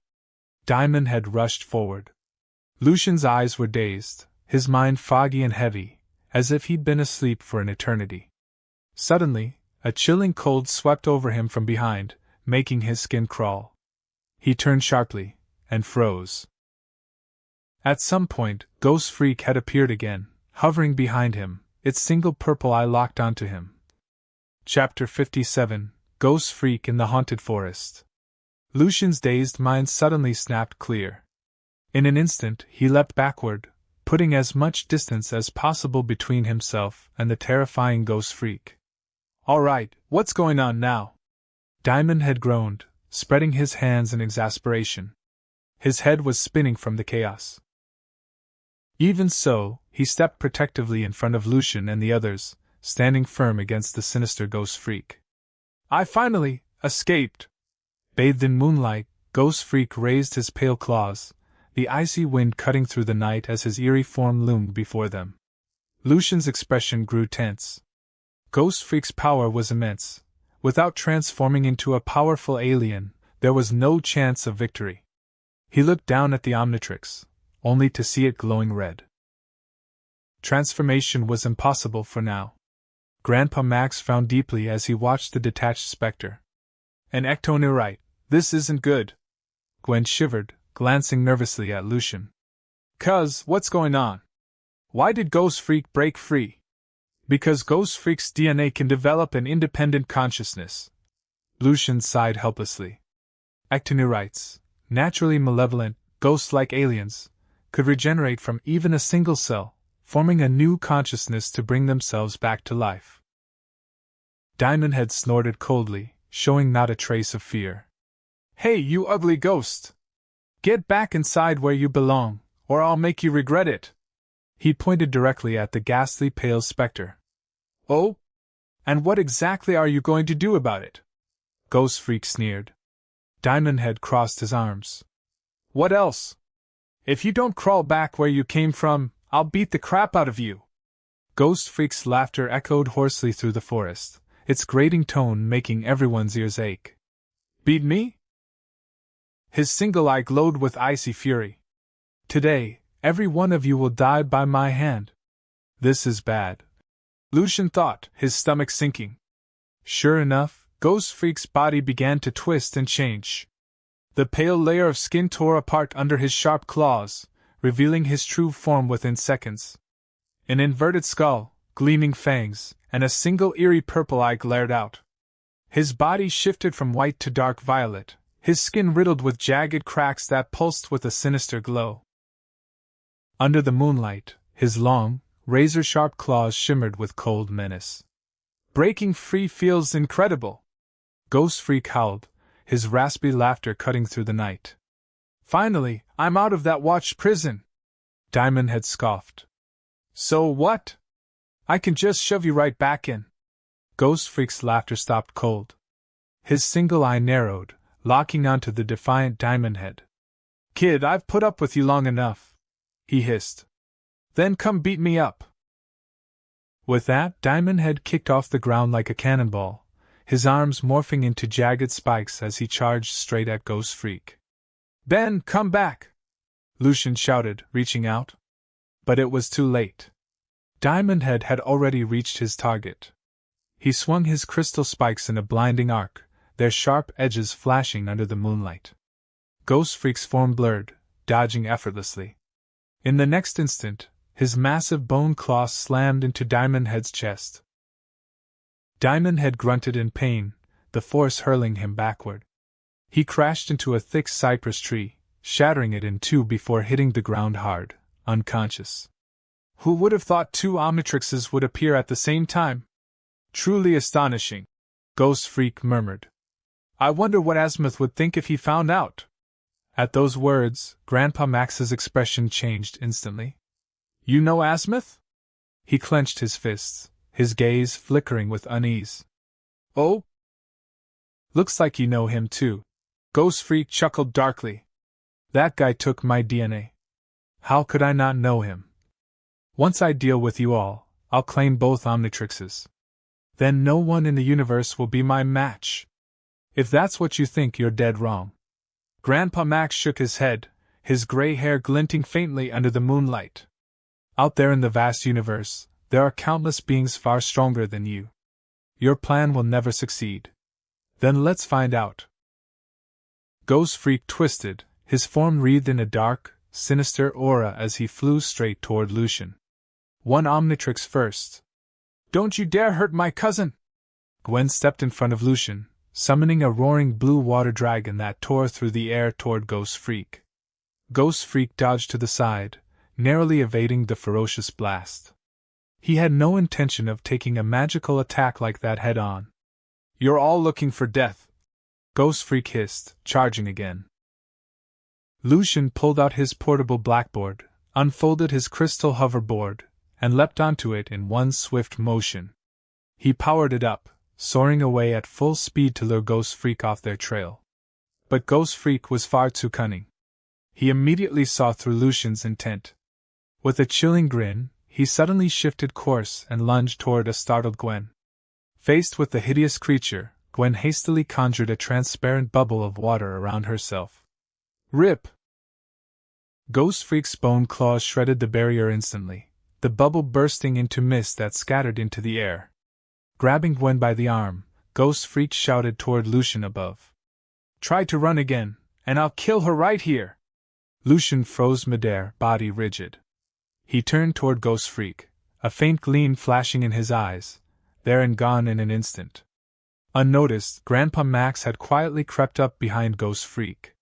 A: Diamondhead rushed forward. Lucian's eyes were dazed, his mind foggy and heavy, as if he'd been asleep for an eternity. Suddenly, a chilling cold swept over him from behind, making his skin crawl. He turned sharply, and froze. At some point, Ghost Freak had appeared again, hovering behind him, its single purple eye locked onto him. Chapter 57 Ghost Freak in the Haunted Forest. Lucian's dazed mind suddenly snapped clear. In an instant, he leapt backward, putting as much distance as possible between himself and the terrifying Ghost Freak. "All right, what's going on now?" Diamond had groaned, spreading his hands in exasperation. His head was spinning from the chaos. Even so, he stepped protectively in front of Lucian and the others, standing firm against the sinister Ghost Freak. "I finally escaped!" Bathed in moonlight, Ghost Freak raised his pale claws, the icy wind cutting through the night as his eerie form loomed before them. Lucian's expression grew tense. Ghost Freak's power was immense. Without transforming into a powerful alien, there was no chance of victory. He looked down at the Omnitrix, only to see it glowing red. Transformation was impossible for now. Grandpa Max frowned deeply as he watched the detached specter. "An ectoneurite, this isn't good." Gwen shivered, glancing nervously at Lucian. "Cuz, what's going on? Why did Ghost Freak break free?" "Because Ghost Freak's DNA can develop an independent consciousness." Lucian sighed helplessly. Actinurites, naturally malevolent, ghost-like aliens, could regenerate from even a single cell, forming a new consciousness to bring themselves back to life. Diamond Head snorted coldly, showing not a trace of fear. "Hey, you ugly ghost! Get back inside where you belong, or I'll make you regret it!" He pointed directly at the ghastly pale specter. "Oh? And what exactly are you going to do about it?" Ghost Freak sneered. Diamond Head crossed his arms. "What else? If you don't crawl back where you came from, I'll beat the crap out of you!" Ghost Freak's laughter echoed hoarsely through the forest, its grating tone making everyone's ears ache. "Beat me?" His single eye glowed with icy fury. "Today, every one of you will die by my hand. This is bad," Lucian thought, his stomach sinking. Sure enough, Ghost Freak's body began to twist and change. The pale layer of skin tore apart under his sharp claws, revealing his true form within seconds. An inverted skull, gleaming fangs, and a single eerie purple eye glared out. His body shifted from white to dark violet, his skin riddled with jagged cracks that pulsed with a sinister glow. Under the moonlight, his long, razor-sharp claws shimmered with cold menace. "Breaking free feels incredible!" Ghost Freak howled, his raspy laughter cutting through the night. "Finally, I'm out of that watched prison!" Diamond Head scoffed. "So what? I can just shove you right back in." Ghost Freak's laughter stopped cold. His single eye narrowed, locking onto the defiant Diamond Head. "Kid, I've put up with you long enough," he hissed. "Then come beat me up." With that, Diamond Head kicked off the ground like a cannonball, his arms morphing into jagged spikes as he charged straight at Ghost Freak. "Ben, come back!" Lucian shouted, reaching out. But it was too late. Diamond Head had already reached his target. He swung his crystal spikes in a blinding arc, their sharp edges flashing under the moonlight. Ghost Freak's form blurred, dodging effortlessly. In the next instant, his massive bone claw slammed into Diamond Head's chest. Diamond Head grunted in pain, the force hurling him backward. He crashed into a thick cypress tree, shattering it in two before hitting the ground hard, unconscious. Who would have thought two Omnitrixes would appear at the same time? Truly astonishing, Ghost Freak murmured. I wonder what Azimuth would think if he found out. At those words, Grandpa Max's expression changed instantly. You know Azimuth? He clenched his fists, his gaze flickering with unease. Oh? Looks like you know him too. Ghost Freak chuckled darkly. That guy took my DNA. How could I not know him? Once I deal with you all, I'll claim both Omnitrixes. Then no one in the universe will be my match. If that's what you think, you're dead wrong. Grandpa Max shook his head, his gray hair glinting faintly under the moonlight. Out there in the vast universe, there are countless beings far stronger than you. Your plan will never succeed. Then let's find out. Ghost Freak twisted, his form wreathed in a dark, sinister aura as he flew straight toward Lucian. One Omnitrix first. Don't you dare hurt my cousin! Gwen stepped in front of Lucian, summoning a roaring blue water dragon that tore through the air toward Ghost Freak. Ghost Freak dodged to the side, narrowly evading the ferocious blast. He had no intention of taking a magical attack like that head-on. You're all looking for death, Ghost Freak hissed, charging again. Lucian pulled out his portable blackboard, unfolded his crystal hoverboard, and leapt onto it in one swift motion. He powered it up, soaring away at full speed to lure Ghost Freak off their trail. But Ghost Freak was far too cunning. He immediately saw through Lucian's intent. With a chilling grin, he suddenly shifted course and lunged toward a startled Gwen. Faced with the hideous creature, Gwen hastily conjured a transparent bubble of water around herself. Rip! Ghost Freak's bone claws shredded the barrier instantly, the bubble bursting into mist that scattered into the air. Grabbing Gwen by the arm, Ghost Freak shouted toward Lucian above. Try to run again, and I'll kill her right here! Lucian froze midair, body rigid. He turned toward Ghost Freak, a faint gleam flashing in his eyes, there and gone in an instant. Unnoticed, Grandpa Max had quietly crept up behind Ghost Freak.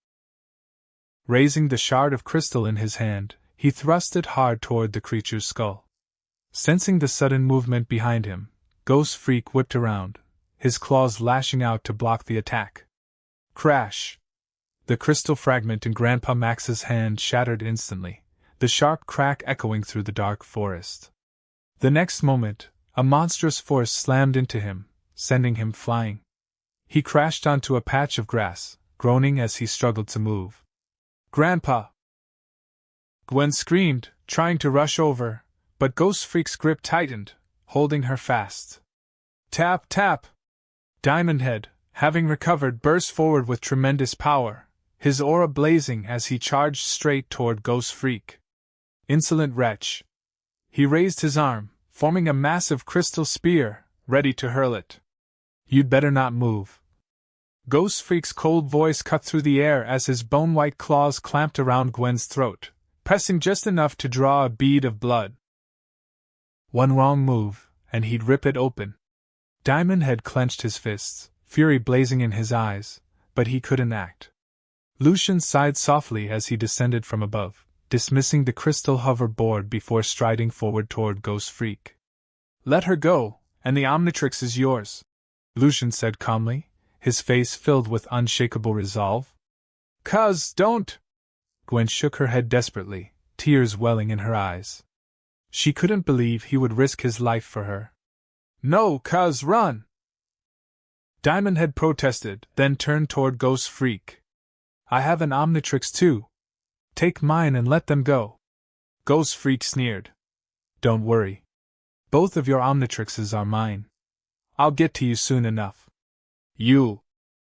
A: Raising the shard of crystal in his hand, he thrust it hard toward the creature's skull. Sensing the sudden movement behind him, Ghost Freak whipped around, his claws lashing out to block the attack. Crash! The crystal fragment in Grandpa Max's hand shattered instantly, the sharp crack echoing through the dark forest. The next moment, a monstrous force slammed into him, sending him flying. He crashed onto a patch of grass, groaning as he struggled to move. Grandpa! Gwen screamed, trying to rush over, but Ghost Freak's grip tightened, holding her fast. Tap, tap! Diamond Head, having recovered, burst forward with tremendous power, his aura blazing as he charged straight toward Ghost Freak. Insolent wretch! He raised his arm, forming a massive crystal spear, ready to hurl it. You'd better not move. Ghost Freak's cold voice cut through the air as his bone-white claws clamped around Gwen's throat, pressing just enough to draw a bead of blood. One wrong move, and he'd rip it open. Diamond Head clenched his fists, fury blazing in his eyes, but he couldn't act. Lucian sighed softly as he descended from above, dismissing the crystal hoverboard before striding forward toward Ghost Freak. Let her go, and the Omnitrix is yours, Lucian said calmly, his face filled with unshakable resolve. Cuz, don't! Gwen shook her head desperately, tears welling in her eyes. She couldn't believe he would risk his life for her. No, cuz, run! Diamond Head protested, then turned toward Ghost Freak. I have an Omnitrix too. Take mine and let them go. Ghost Freak sneered. Don't worry. Both of your Omnitrixes are mine. I'll get to you soon enough. You!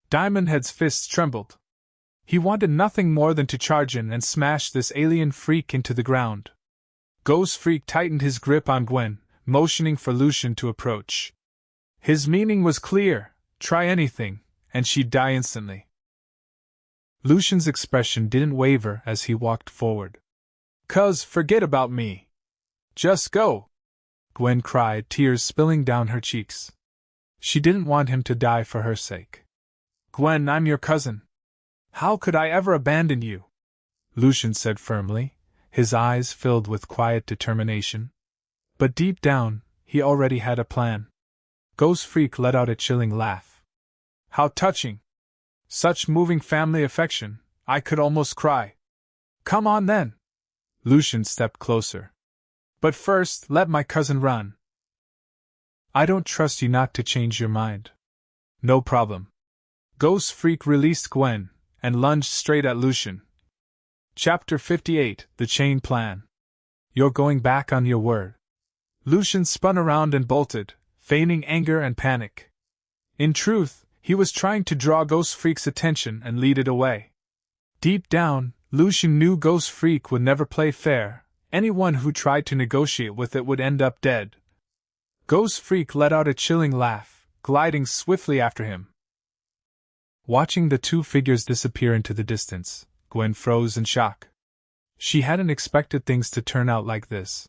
A: Diamond Head's fists trembled. He wanted nothing more than to charge in and smash this alien freak into the ground. Ghost Freak tightened his grip on Gwen, motioning for Lucian to approach. His meaning was clear: try anything, and she'd die instantly. Lucian's expression didn't waver as he walked forward. Cuz, forget about me. Just go! Gwen cried, tears spilling down her cheeks. She didn't want him to die for her sake. Gwen, I'm your cousin. How could I ever abandon you? Lucian said firmly, his eyes filled with quiet determination. But deep down, he already had a plan. Ghost Freak let out a chilling laugh. How touching! Such moving family affection, I could almost cry. Come on then! Lucian stepped closer. But first, let my cousin run. I don't trust you not to change your mind. No problem. Ghost Freak released Gwen, and lunged straight at Lucian. Chapter 58, The Chain Plan. You're going back on your word. Lucian spun around and bolted, feigning anger and panic. In truth, he was trying to draw Ghost Freak's attention and lead it away. Deep down, Lucian knew Ghost Freak would never play fair. Anyone who tried to negotiate with it would end up dead. Ghost Freak let out a chilling laugh, gliding swiftly after him. Watching the two figures disappear into the distance, Gwen froze in shock. She hadn't expected things to turn out like this.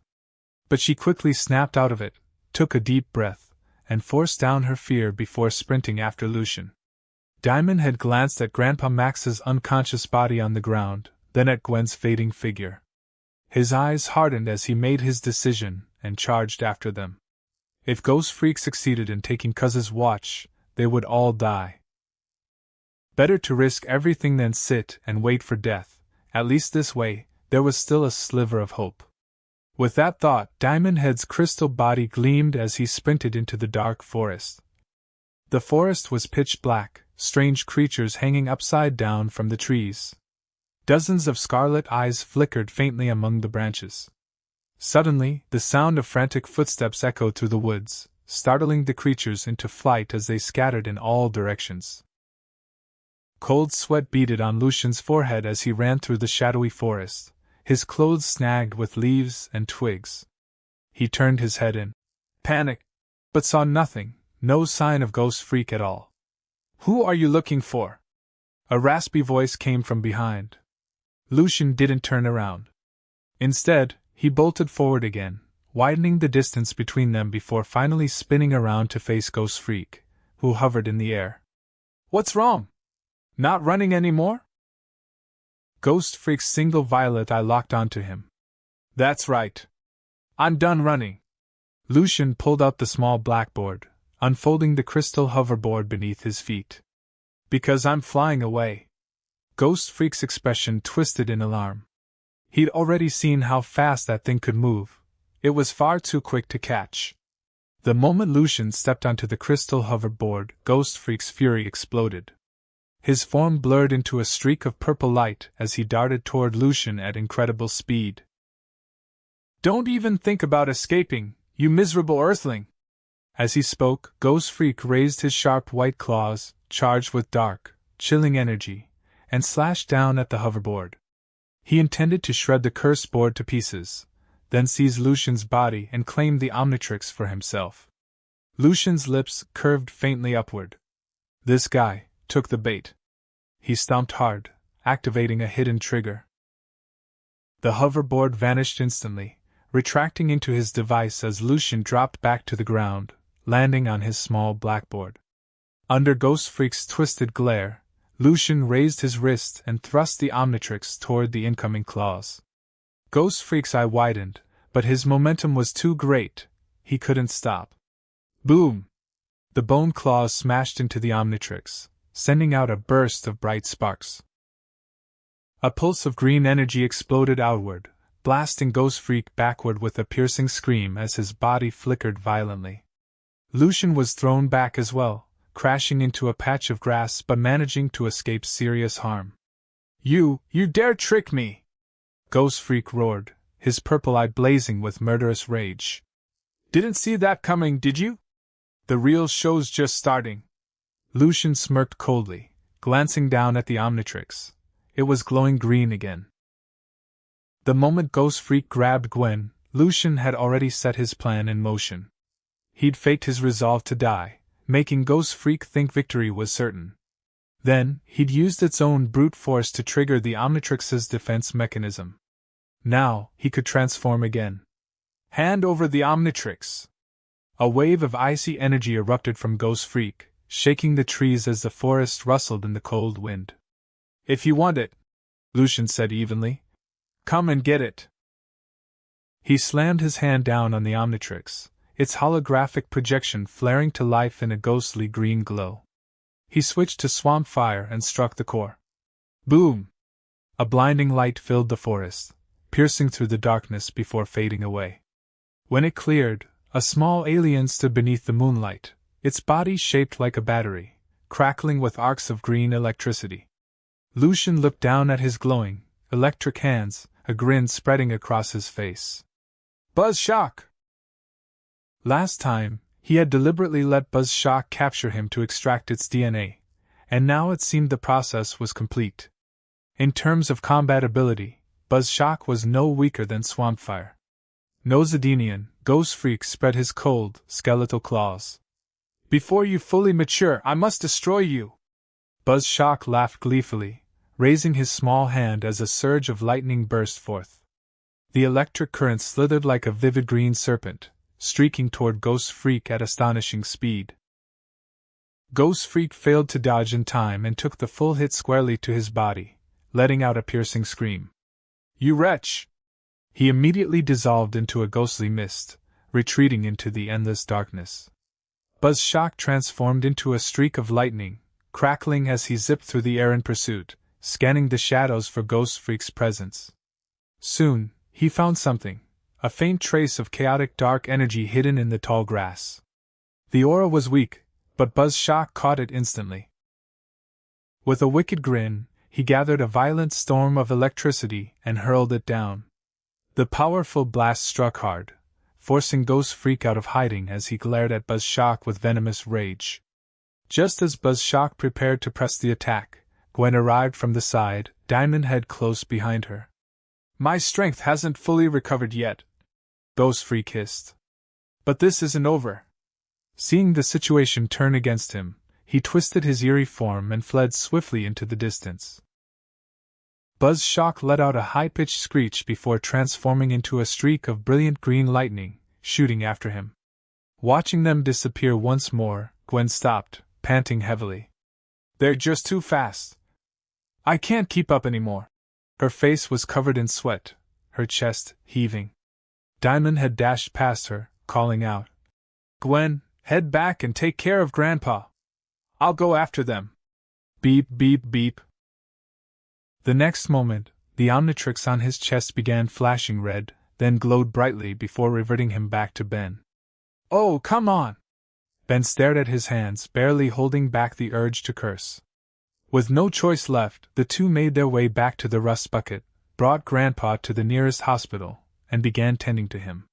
A: But she quickly snapped out of it, took a deep breath, and forced down her fear before sprinting after Lucian. Diamond had glanced at Grandpa Max's unconscious body on the ground, then at Gwen's fading figure. His eyes hardened as he made his decision and charged after them. If Ghost Freak succeeded in taking Cuz's watch, they would all die. Better to risk everything than sit and wait for death. At least this way, there was still a sliver of hope. With that thought, Diamond Head's crystal body gleamed as he sprinted into the dark forest. The forest was pitch black, strange creatures hanging upside down from the trees. Dozens of scarlet eyes flickered faintly among the branches. Suddenly, the sound of frantic footsteps echoed through the woods, startling the creatures into flight as they scattered in all directions. Cold sweat beaded on Lucian's forehead as he ran through the shadowy forest, his clothes snagged with leaves and twigs. He turned his head in panic, but saw nothing, no sign of Ghost Freak at all. Who are you looking for? A raspy voice came from behind. Lucian didn't turn around. Instead, he bolted forward again, widening the distance between them before finally spinning around to face Ghost Freak, who hovered in the air. What's wrong? Not running anymore? Ghost Freak's single violet eye locked onto him. That's right. I'm done running. Lucian pulled out the small blackboard, unfolding the crystal hoverboard beneath his feet. Because I'm flying away. Ghost Freak's expression twisted in alarm. He'd already seen how fast that thing could move. It was far too quick to catch. The moment Lucian stepped onto the crystal hoverboard, Ghost Freak's fury exploded. His form blurred into a streak of purple light as he darted toward Lucian at incredible speed. Don't even think about escaping, you miserable earthling! As he spoke, Ghost Freak raised his sharp white claws, charged with dark, chilling energy, and slashed down at the hoverboard. He intended to shred the cursed board to pieces, then seize Lucian's body and claim the Omnitrix for himself. Lucian's lips curved faintly upward. This guy took the bait. He stomped hard, activating a hidden trigger. The hoverboard vanished instantly, retracting into his device as Lucian dropped back to the ground, landing on his small blackboard. Under Ghost Freak's twisted glare, Lucian raised his wrist and thrust the Omnitrix toward the incoming claws. Ghost Freak's eye widened, but his momentum was too great. He couldn't stop. Boom! The bone claws smashed into the Omnitrix, sending out a burst of bright sparks. A pulse of green energy exploded outward, blasting Ghost Freak backward with a piercing scream as his body flickered violently. Lucian was thrown back as well, crashing into a patch of grass but managing to escape serious harm. You dare trick me! Ghost Freak roared, his purple eye blazing with murderous rage. Didn't see that coming, did you? The real show's just starting. Lucian smirked coldly, glancing down at the Omnitrix. It was glowing green again. The moment Ghost Freak grabbed Gwen, Lucian had already set his plan in motion. He'd faked his resolve to die, making Ghost Freak think victory was certain. Then, he'd used its own brute force to trigger the Omnitrix's defense mechanism. Now, he could transform again. Hand over the Omnitrix! A wave of icy energy erupted from Ghost Freak, shaking the trees as the forest rustled in the cold wind. If you want it, Lucian said evenly, come and get it. He slammed his hand down on the Omnitrix, its holographic projection flaring to life in a ghostly green glow. He switched to Swamp Fire and struck the core. Boom! A blinding light filled the forest, piercing through the darkness before fading away. When it cleared, a small alien stood beneath the moonlight, its body shaped like a battery, crackling with arcs of green electricity. Lucian looked down at his glowing, electric hands, a grin spreading across his face. Buzz Shock! Last time, he had deliberately let Buzz Shock capture him to extract its DNA, and now it seemed the process was complete. In terms of combat ability, Buzz Shock was no weaker than Swampfire. No Zidanian, Ghost Freak spread his cold, skeletal claws. Before you fully mature, I must destroy you! Buzz Shock laughed gleefully, raising his small hand as a surge of lightning burst forth. The electric current slithered like a vivid green serpent, streaking toward Ghost Freak at astonishing speed. Ghost Freak failed to dodge in time and took the full hit squarely to his body, letting out a piercing scream. You wretch! He immediately dissolved into a ghostly mist, retreating into the endless darkness. Buzz Shock transformed into a streak of lightning, crackling as he zipped through the air in pursuit, scanning the shadows for Ghost Freak's presence. Soon, he found something. A faint trace of chaotic dark energy hidden in the tall grass. The aura was weak, but Buzz Shock caught it instantly. With a wicked grin, he gathered a violent storm of electricity and hurled it down. The powerful blast struck hard, forcing Ghost Freak out of hiding as he glared at Buzz Shock with venomous rage. Just as Buzz Shock prepared to press the attack, Gwen arrived from the side, Diamond Head close behind her. My strength hasn't fully recovered yet, Ghost Freak hissed. But this isn't over. Seeing the situation turn against him, he twisted his eerie form and fled swiftly into the distance. Buzz Shock let out a high-pitched screech before transforming into a streak of brilliant green lightning, shooting after him. Watching them disappear once more, Gwen stopped, panting heavily. They're just too fast. I can't keep up anymore. Her face was covered in sweat, her chest heaving. Diamond had dashed past her, calling out, "Gwen, head back and take care of Grandpa. I'll go after them." Beep, beep, beep. The next moment, the Omnitrix on his chest began flashing red, then glowed brightly before reverting him back to Ben. "Oh, come on!" Ben stared at his hands, barely holding back the urge to curse. With no choice left, the two made their way back to the rust bucket, brought Grandpa to the nearest hospital, and began tending to him.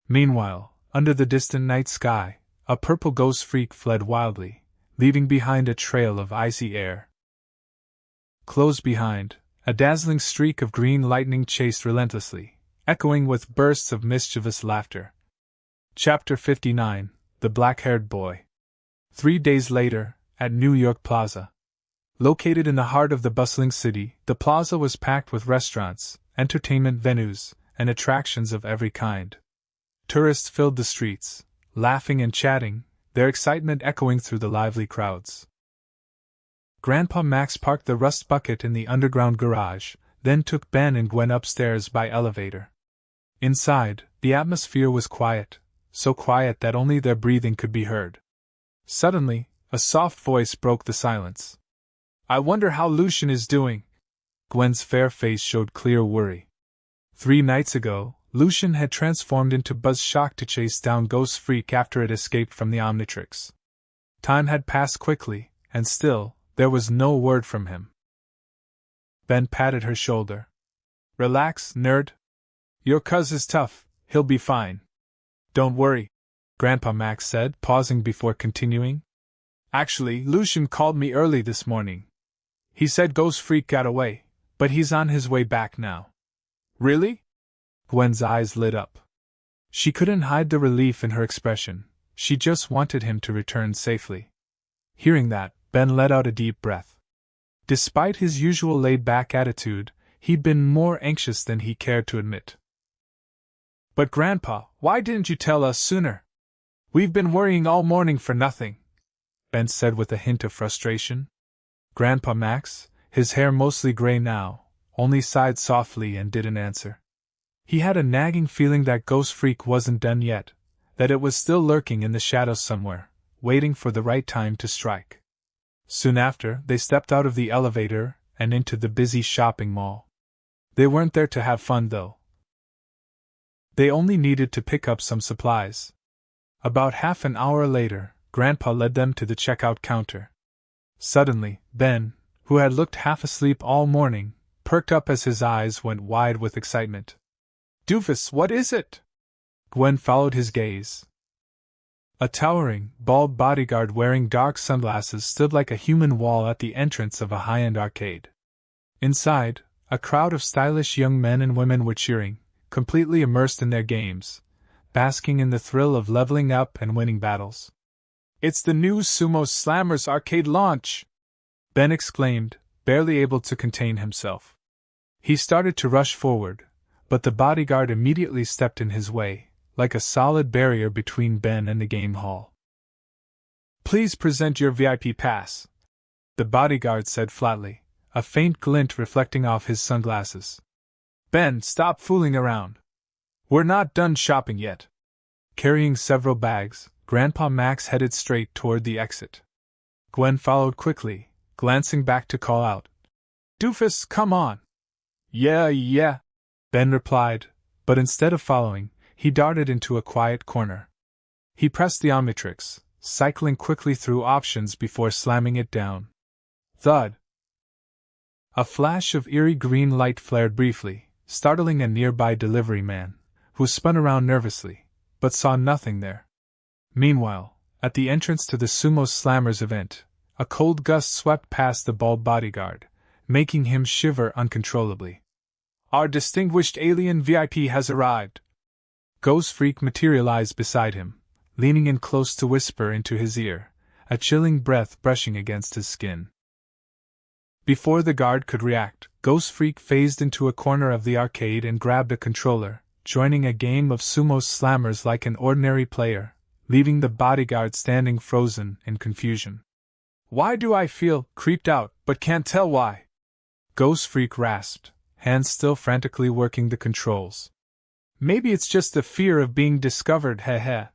A: Meanwhile, under the distant night sky, a purple ghost freak fled wildly, leaving behind a trail of icy air. Close behind, a dazzling streak of green lightning chased relentlessly, echoing with bursts of mischievous laughter. Chapter 59, The Black-Haired Boy. 3 days later, at New York Plaza. Located in the heart of the bustling city, the plaza was packed with restaurants, entertainment venues, and attractions of every kind. Tourists filled the streets, laughing and chatting, their excitement echoing through the lively crowds. Grandpa Max parked the rust bucket in the underground garage, then took Ben and Gwen upstairs by elevator. Inside, the atmosphere was quiet, so quiet that only their breathing could be heard. Suddenly, a soft voice broke the silence. "I wonder how Lucian is doing." Gwen's fair face showed clear worry. 3 nights ago, Lucian had transformed into Buzzshock to chase down Ghost Freak after it escaped from the Omnitrix. Time had passed quickly, and still, there was no word from him. Ben patted her shoulder. "Relax, nerd. Your cuz is tough, he'll be fine." "Don't worry," Grandpa Max said, pausing before continuing. "Actually, Lucian called me early this morning. He said Ghost Freak got away, but he's on his way back now." "Really?" Gwen's eyes lit up. She couldn't hide the relief in her expression, she just wanted him to return safely. Hearing that, Ben let out a deep breath. Despite his usual laid-back attitude, he'd been more anxious than he cared to admit. "But Grandpa, why didn't you tell us sooner? We've been worrying all morning for nothing," Ben said with a hint of frustration. Grandpa Max, his hair mostly gray now, only sighed softly and didn't answer. He had a nagging feeling that Ghost Freak wasn't done yet, that it was still lurking in the shadows somewhere, waiting for the right time to strike. Soon after, they stepped out of the elevator and into the busy shopping mall. They weren't there to have fun, though. They only needed to pick up some supplies. About half an hour later, Grandpa led them to the checkout counter. Suddenly, Ben, who had looked half asleep all morning, perked up as his eyes went wide with excitement. "Doofus, what is it?" Gwen followed his gaze. A towering, bald bodyguard wearing dark sunglasses stood like a human wall at the entrance of a high-end arcade. Inside, a crowd of stylish young men and women were cheering, completely immersed in their games, basking in the thrill of leveling up and winning battles. "It's the new Sumo Slammers arcade launch!" Ben exclaimed, barely able to contain himself. He started to rush forward, but the bodyguard immediately stepped in his way, like a solid barrier between Ben and the game hall. "Please present your VIP pass," the bodyguard said flatly, a faint glint reflecting off his sunglasses. "Ben, stop fooling around. We're not done shopping yet." Carrying several bags, Grandpa Max headed straight toward the exit. Gwen followed quickly, glancing back to call out, "Doofus, come on!" Yeah, Ben replied, but instead of following, he darted into a quiet corner. He pressed the Omnitrix, cycling quickly through options before slamming it down. Thud! A flash of eerie green light flared briefly, startling a nearby delivery man, who spun around nervously, but saw nothing there. Meanwhile, at the entrance to the Sumo Slammers event, a cold gust swept past the bald bodyguard, making him shiver uncontrollably. "Our distinguished alien VIP has arrived!" Ghost Freak materialized beside him, leaning in close to whisper into his ear, a chilling breath brushing against his skin. Before the guard could react, Ghost Freak phased into a corner of the arcade and grabbed a controller, joining a game of Sumo Slammers like an ordinary player, leaving the bodyguard standing frozen in confusion. Why do I feel creeped out, but can't tell why? Ghost Freak rasped, hands still frantically working the controls. Maybe it's just the fear of being discovered, heh heh.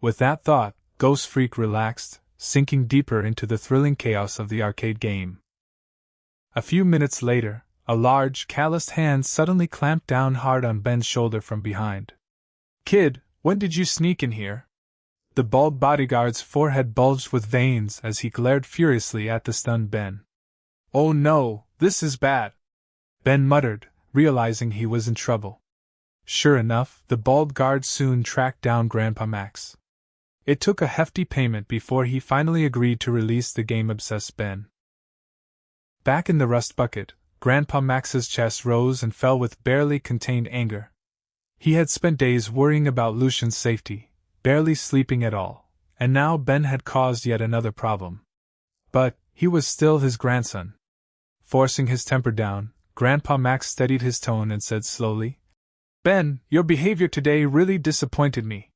A: With that thought, Ghost Freak relaxed, sinking deeper into the thrilling chaos of the arcade game. A few minutes later, a large, calloused hand suddenly clamped down hard on Ben's shoulder from behind. Kid, when did you sneak in here? The bald bodyguard's forehead bulged with veins as he glared furiously at the stunned Ben. Oh no, this is bad, Ben muttered, realizing he was in trouble. Sure enough, the bald guard soon tracked down Grandpa Max. It took a hefty payment before he finally agreed to release the game-obsessed Ben. Back in the rust bucket, Grandpa Max's chest rose and fell with barely contained anger. He had spent days worrying about Lucian's safety, barely sleeping at all, and now Ben had caused yet another problem. But he was still his grandson. Forcing his temper down, Grandpa Max steadied his tone and said slowly, Ben, your behavior today really disappointed me.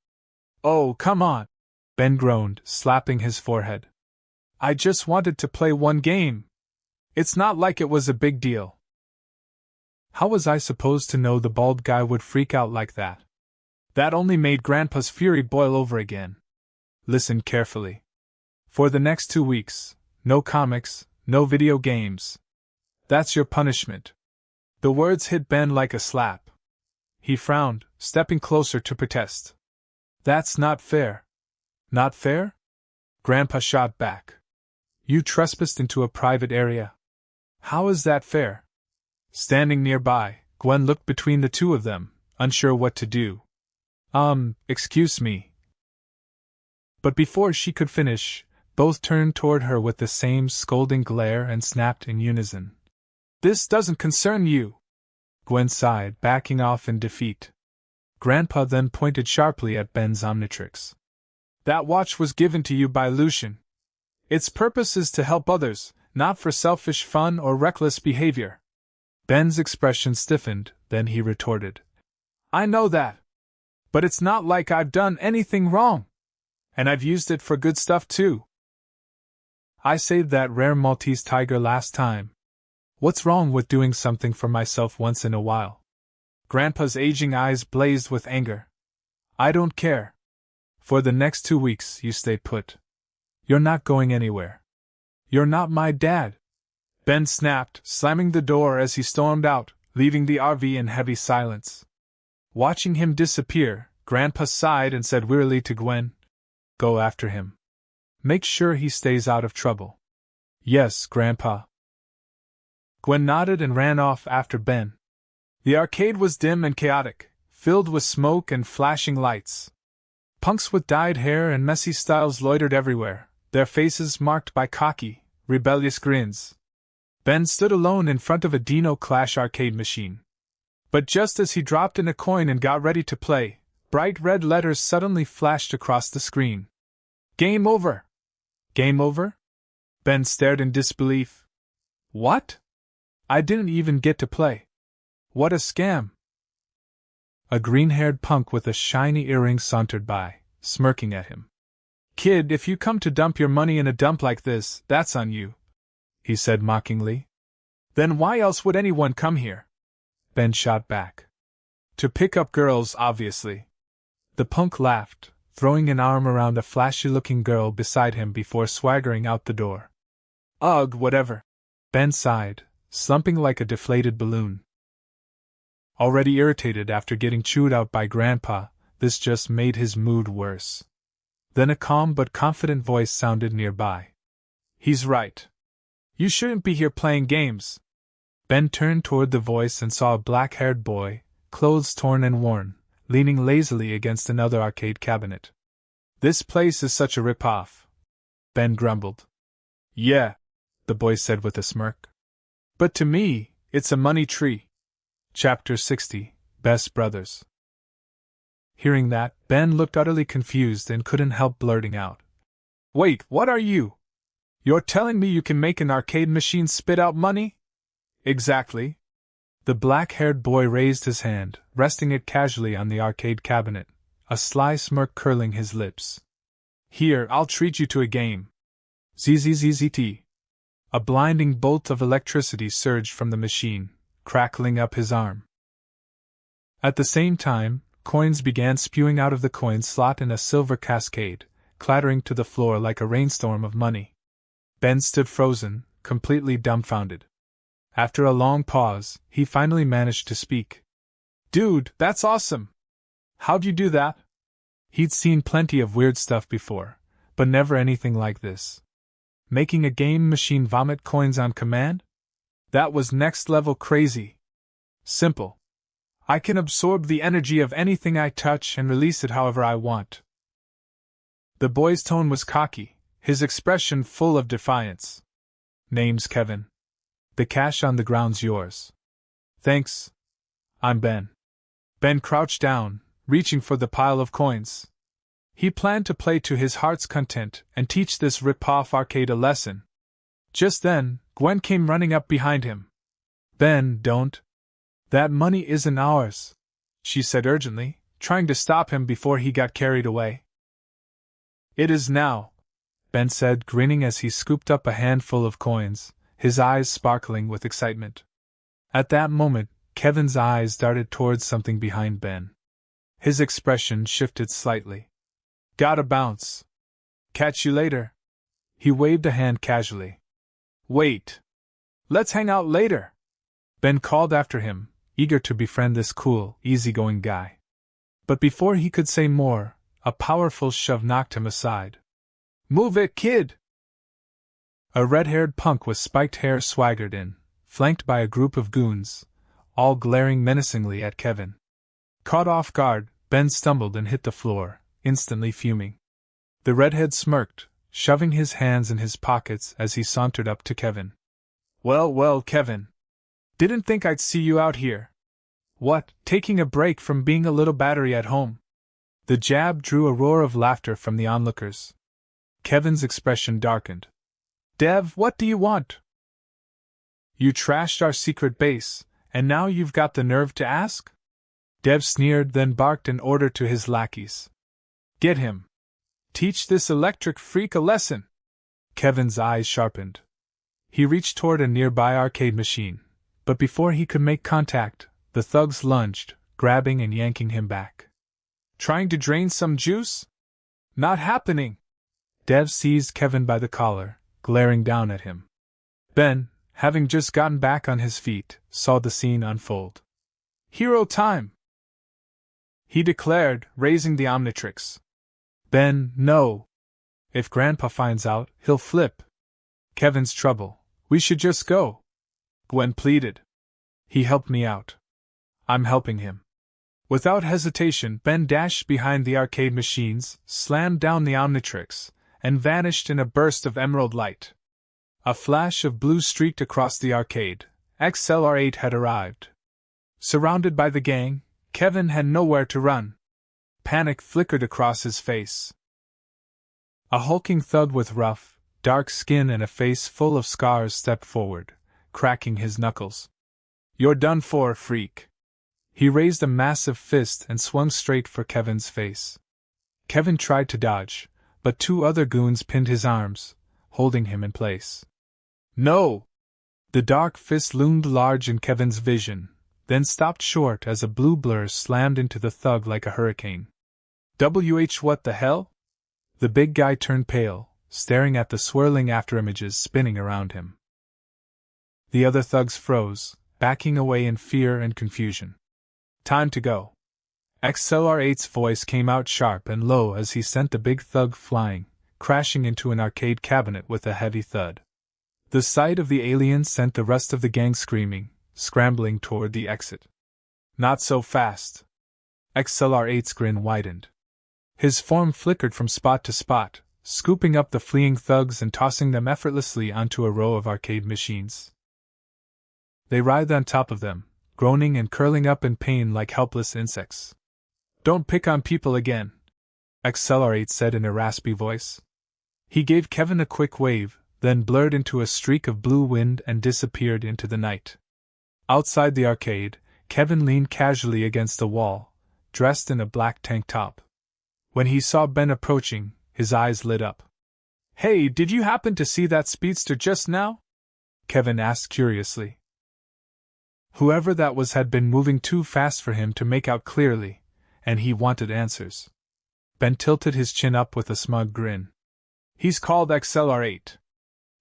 A: Oh, come on, Ben groaned, slapping his forehead. I just wanted to play one game. It's not like it was a big deal. How was I supposed to know the bald guy would freak out like that? That only made Grandpa's fury boil over again. Listen carefully. For the next 2 weeks, no comics, no video games. That's your punishment. The words hit Ben like a slap. He frowned, stepping closer to protest. That's not fair. Not fair? Grandpa shot back. You trespassed into a private area. How is that fair? Standing nearby, Gwen looked between the two of them, unsure what to do. Excuse me. But before she could finish, both turned toward her with the same scolding glare and snapped in unison. This doesn't concern you. Gwen sighed, backing off in defeat. Grandpa then pointed sharply at Ben's Omnitrix. That watch was given to you by Lucian. Its purpose is to help others, not for selfish fun or reckless behavior. Ben's expression stiffened, then he retorted. I know that. But it's not like I've done anything wrong. And I've used it for good stuff too. I saved that rare Maltese tiger last time. What's wrong with doing something for myself once in a while? Grandpa's aging eyes blazed with anger. I don't care. For the next 2 weeks, you stay put. You're not going anywhere. You're not my dad. Ben snapped, slamming the door as he stormed out, leaving the RV in heavy silence. Watching him disappear, Grandpa sighed and said wearily to Gwen, Go after him. Make sure he stays out of trouble. Yes, Grandpa. Gwen nodded and ran off after Ben. The arcade was dim and chaotic, filled with smoke and flashing lights. Punks with dyed hair and messy styles loitered everywhere, their faces marked by cocky, rebellious grins. Ben stood alone in front of a Dino Clash arcade machine. But just as he dropped in a coin and got ready to play, bright red letters suddenly flashed across the screen. Game over! Game over? Ben stared in disbelief. What? I didn't even get to play. What a scam! A green-haired punk with a shiny earring sauntered by, smirking at him. Kid, if you come to dump your money in a dump like this, that's on you, he said mockingly. Then why else would anyone come here? Ben shot back. To pick up girls, obviously. The punk laughed, throwing an arm around a flashy-looking girl beside him before swaggering out the door. Ugh, whatever. Ben sighed, slumping like a deflated balloon. Already irritated after getting chewed out by Grandpa, this just made his mood worse. Then a calm but confident voice sounded nearby. He's right. You shouldn't be here playing games. Ben turned toward the voice and saw a black-haired boy, clothes torn and worn, leaning lazily against another arcade cabinet. This place is such a rip-off, Ben grumbled. Yeah, the boy said with a smirk. But to me, it's a money tree. Chapter 60, Best Brothers. Hearing that, Ben looked utterly confused and couldn't help blurting out. Wait, what are you? You're telling me you can make an arcade machine spit out money? Exactly. The black-haired boy raised his hand, resting it casually on the arcade cabinet, a sly smirk curling his lips. Here, I'll treat you to a game. Zzzt. A blinding bolt of electricity surged from the machine, crackling up his arm. At the same time, coins began spewing out of the coin slot in a silver cascade, clattering to the floor like a rainstorm of money. Ben stood frozen, completely dumbfounded. After a long pause, he finally managed to speak. "Dude, that's awesome! How'd you do that?" He'd seen plenty of weird stuff before, but never anything like this. Making a game machine vomit coins on command? That was next-level crazy. Simple. I can absorb the energy of anything I touch and release it however I want. The boy's tone was cocky, his expression full of defiance. "Name's Kevin. The cash on the ground's yours." "Thanks. I'm Ben." Ben crouched down, reaching for the pile of coins. He planned to play to his heart's content and teach this rip-off arcade a lesson. Just then, Gwen came running up behind him. "Ben, don't. That money isn't ours," she said urgently, trying to stop him before he got carried away. "It is now," Ben said, grinning as he scooped up a handful of coins, his eyes sparkling with excitement. At that moment, Kevin's eyes darted towards something behind Ben. His expression shifted slightly. "Gotta bounce. Catch you later." He waved a hand casually. "Wait. Let's hang out later," Ben called after him, eager to befriend this cool, easygoing guy. But before he could say more, a powerful shove knocked him aside. "Move it, kid!" A red-haired punk with spiked hair swaggered in, flanked by a group of goons, all glaring menacingly at Kevin. Caught off guard, Ben stumbled and hit the floor, instantly fuming. The redhead smirked, shoving his hands in his pockets as he sauntered up to Kevin. Well, Kevin. Didn't think I'd see you out here. What, taking a break from being a little battery at home?" The jab drew a roar of laughter from the onlookers. Kevin's expression darkened. "Dev, what do you want? You trashed our secret base, and now you've got the nerve to ask?" Dev sneered, then barked an order to his lackeys. "Get him! Teach this electric freak a lesson!" Kevin's eyes sharpened. He reached toward a nearby arcade machine, but before he could make contact, the thugs lunged, grabbing and yanking him back. "Trying to drain some juice? Not happening!" Dev seized Kevin by the collar, glaring down at him. Ben, having just gotten back on his feet, saw the scene unfold. "Hero time!" he declared, raising the Omnitrix. "Ben, no. If Grandpa finds out, he'll flip." "Kevin's trouble. We should just go," Gwen pleaded. "He helped me out. I'm helping him." Without hesitation, Ben dashed behind the arcade machines, slammed down the Omnitrix, and vanished in a burst of emerald light. A flash of blue streaked across the arcade. XLR8 had arrived. Surrounded by the gang, Kevin had nowhere to run. Panic flickered across his face. A hulking thug with rough, dark skin and a face full of scars stepped forward, cracking his knuckles. "You're done for, freak." He raised a massive fist and swung straight for Kevin's face. Kevin tried to dodge, but two other goons pinned his arms, holding him in place. "No!" The dark fist loomed large in Kevin's vision, then stopped short as a blue blur slammed into the thug like a hurricane. What the hell? The big guy turned pale, staring at the swirling afterimages spinning around him. The other thugs froze, backing away in fear and confusion. "Time to go." XLR8's voice came out sharp and low as he sent the big thug flying, crashing into an arcade cabinet with a heavy thud. The sight of the alien sent the rest of the gang screaming, scrambling toward the exit. "Not so fast." XLR8's grin widened. His form flickered from spot to spot, scooping up the fleeing thugs and tossing them effortlessly onto a row of arcade machines. They writhed on top of them, groaning and curling up in pain like helpless insects. "Don't pick on people again," XLR8 said in a raspy voice. He gave Kevin a quick wave, then blurred into a streak of blue wind and disappeared into the night. Outside the arcade, Kevin leaned casually against the wall, dressed in a black tank top. When he saw Ben approaching, his eyes lit up. Hey, did you happen to see that speedster just now? Kevin asked curiously. Whoever that was had been moving too fast for him to make out clearly, and he wanted answers. Ben tilted his chin up with a smug grin. He's called XLR8.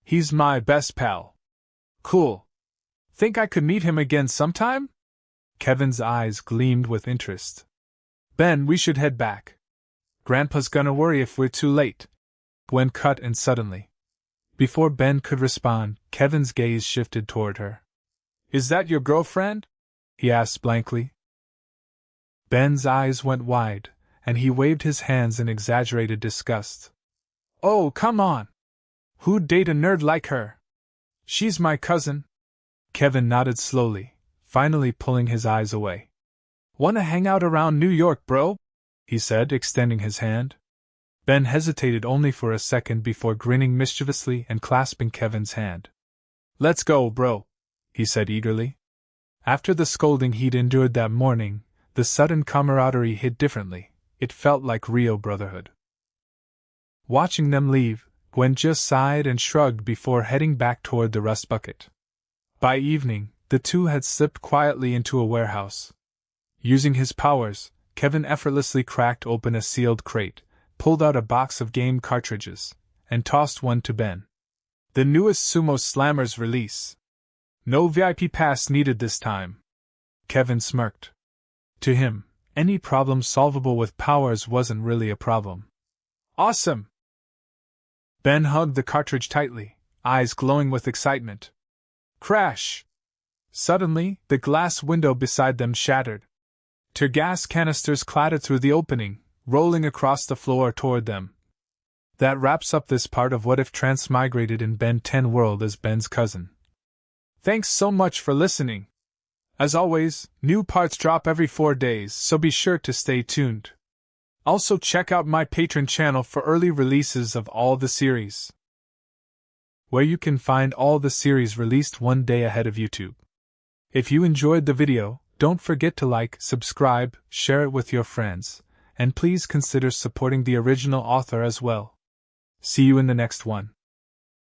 A: He's my best pal. Cool. Think I could meet him again sometime? Kevin's eyes gleamed with interest. Ben, we should head back. Grandpa's gonna worry if we're too late. Gwen cut in suddenly. Before Ben could respond, Kevin's gaze shifted toward her. Is that your girlfriend? He asked blankly. Ben's eyes went wide, and he waved his hands in exaggerated disgust. Oh, come on! Who'd date a nerd like her? She's my cousin. Kevin nodded slowly, finally pulling his eyes away. Wanna hang out around New York, bro? He said, extending his hand. Ben hesitated only for a second before grinning mischievously and clasping Kevin's hand. Let's go, bro, he said eagerly. After the scolding he'd endured that morning, the sudden camaraderie hit differently. It felt like real brotherhood. Watching them leave, Gwen just sighed and shrugged before heading back toward the rust bucket. By evening, the two had slipped quietly into a warehouse. Using his powers, Kevin effortlessly cracked open a sealed crate, pulled out a box of game cartridges, and tossed one to Ben. The newest Sumo Slammers release. No VIP pass needed this time. Kevin smirked. To him, any problem solvable with powers wasn't really a problem. Awesome! Ben hugged the cartridge tightly, eyes glowing with excitement. Crash! Suddenly, the glass window beside them shattered. Tear gas canisters clattered through the opening, rolling across the floor toward them. That wraps up this part of What If Transmigrated in Ben 10 World as Ben's cousin. Thanks so much for listening. As always, new parts drop every 4 days, so be sure to stay tuned. Also check out my Patreon channel for early releases of all the series, where you can find all the series released one day ahead of YouTube. If you enjoyed the video, don't forget to like, subscribe, share it with your friends, and please consider supporting the original author as well. See you in the next one.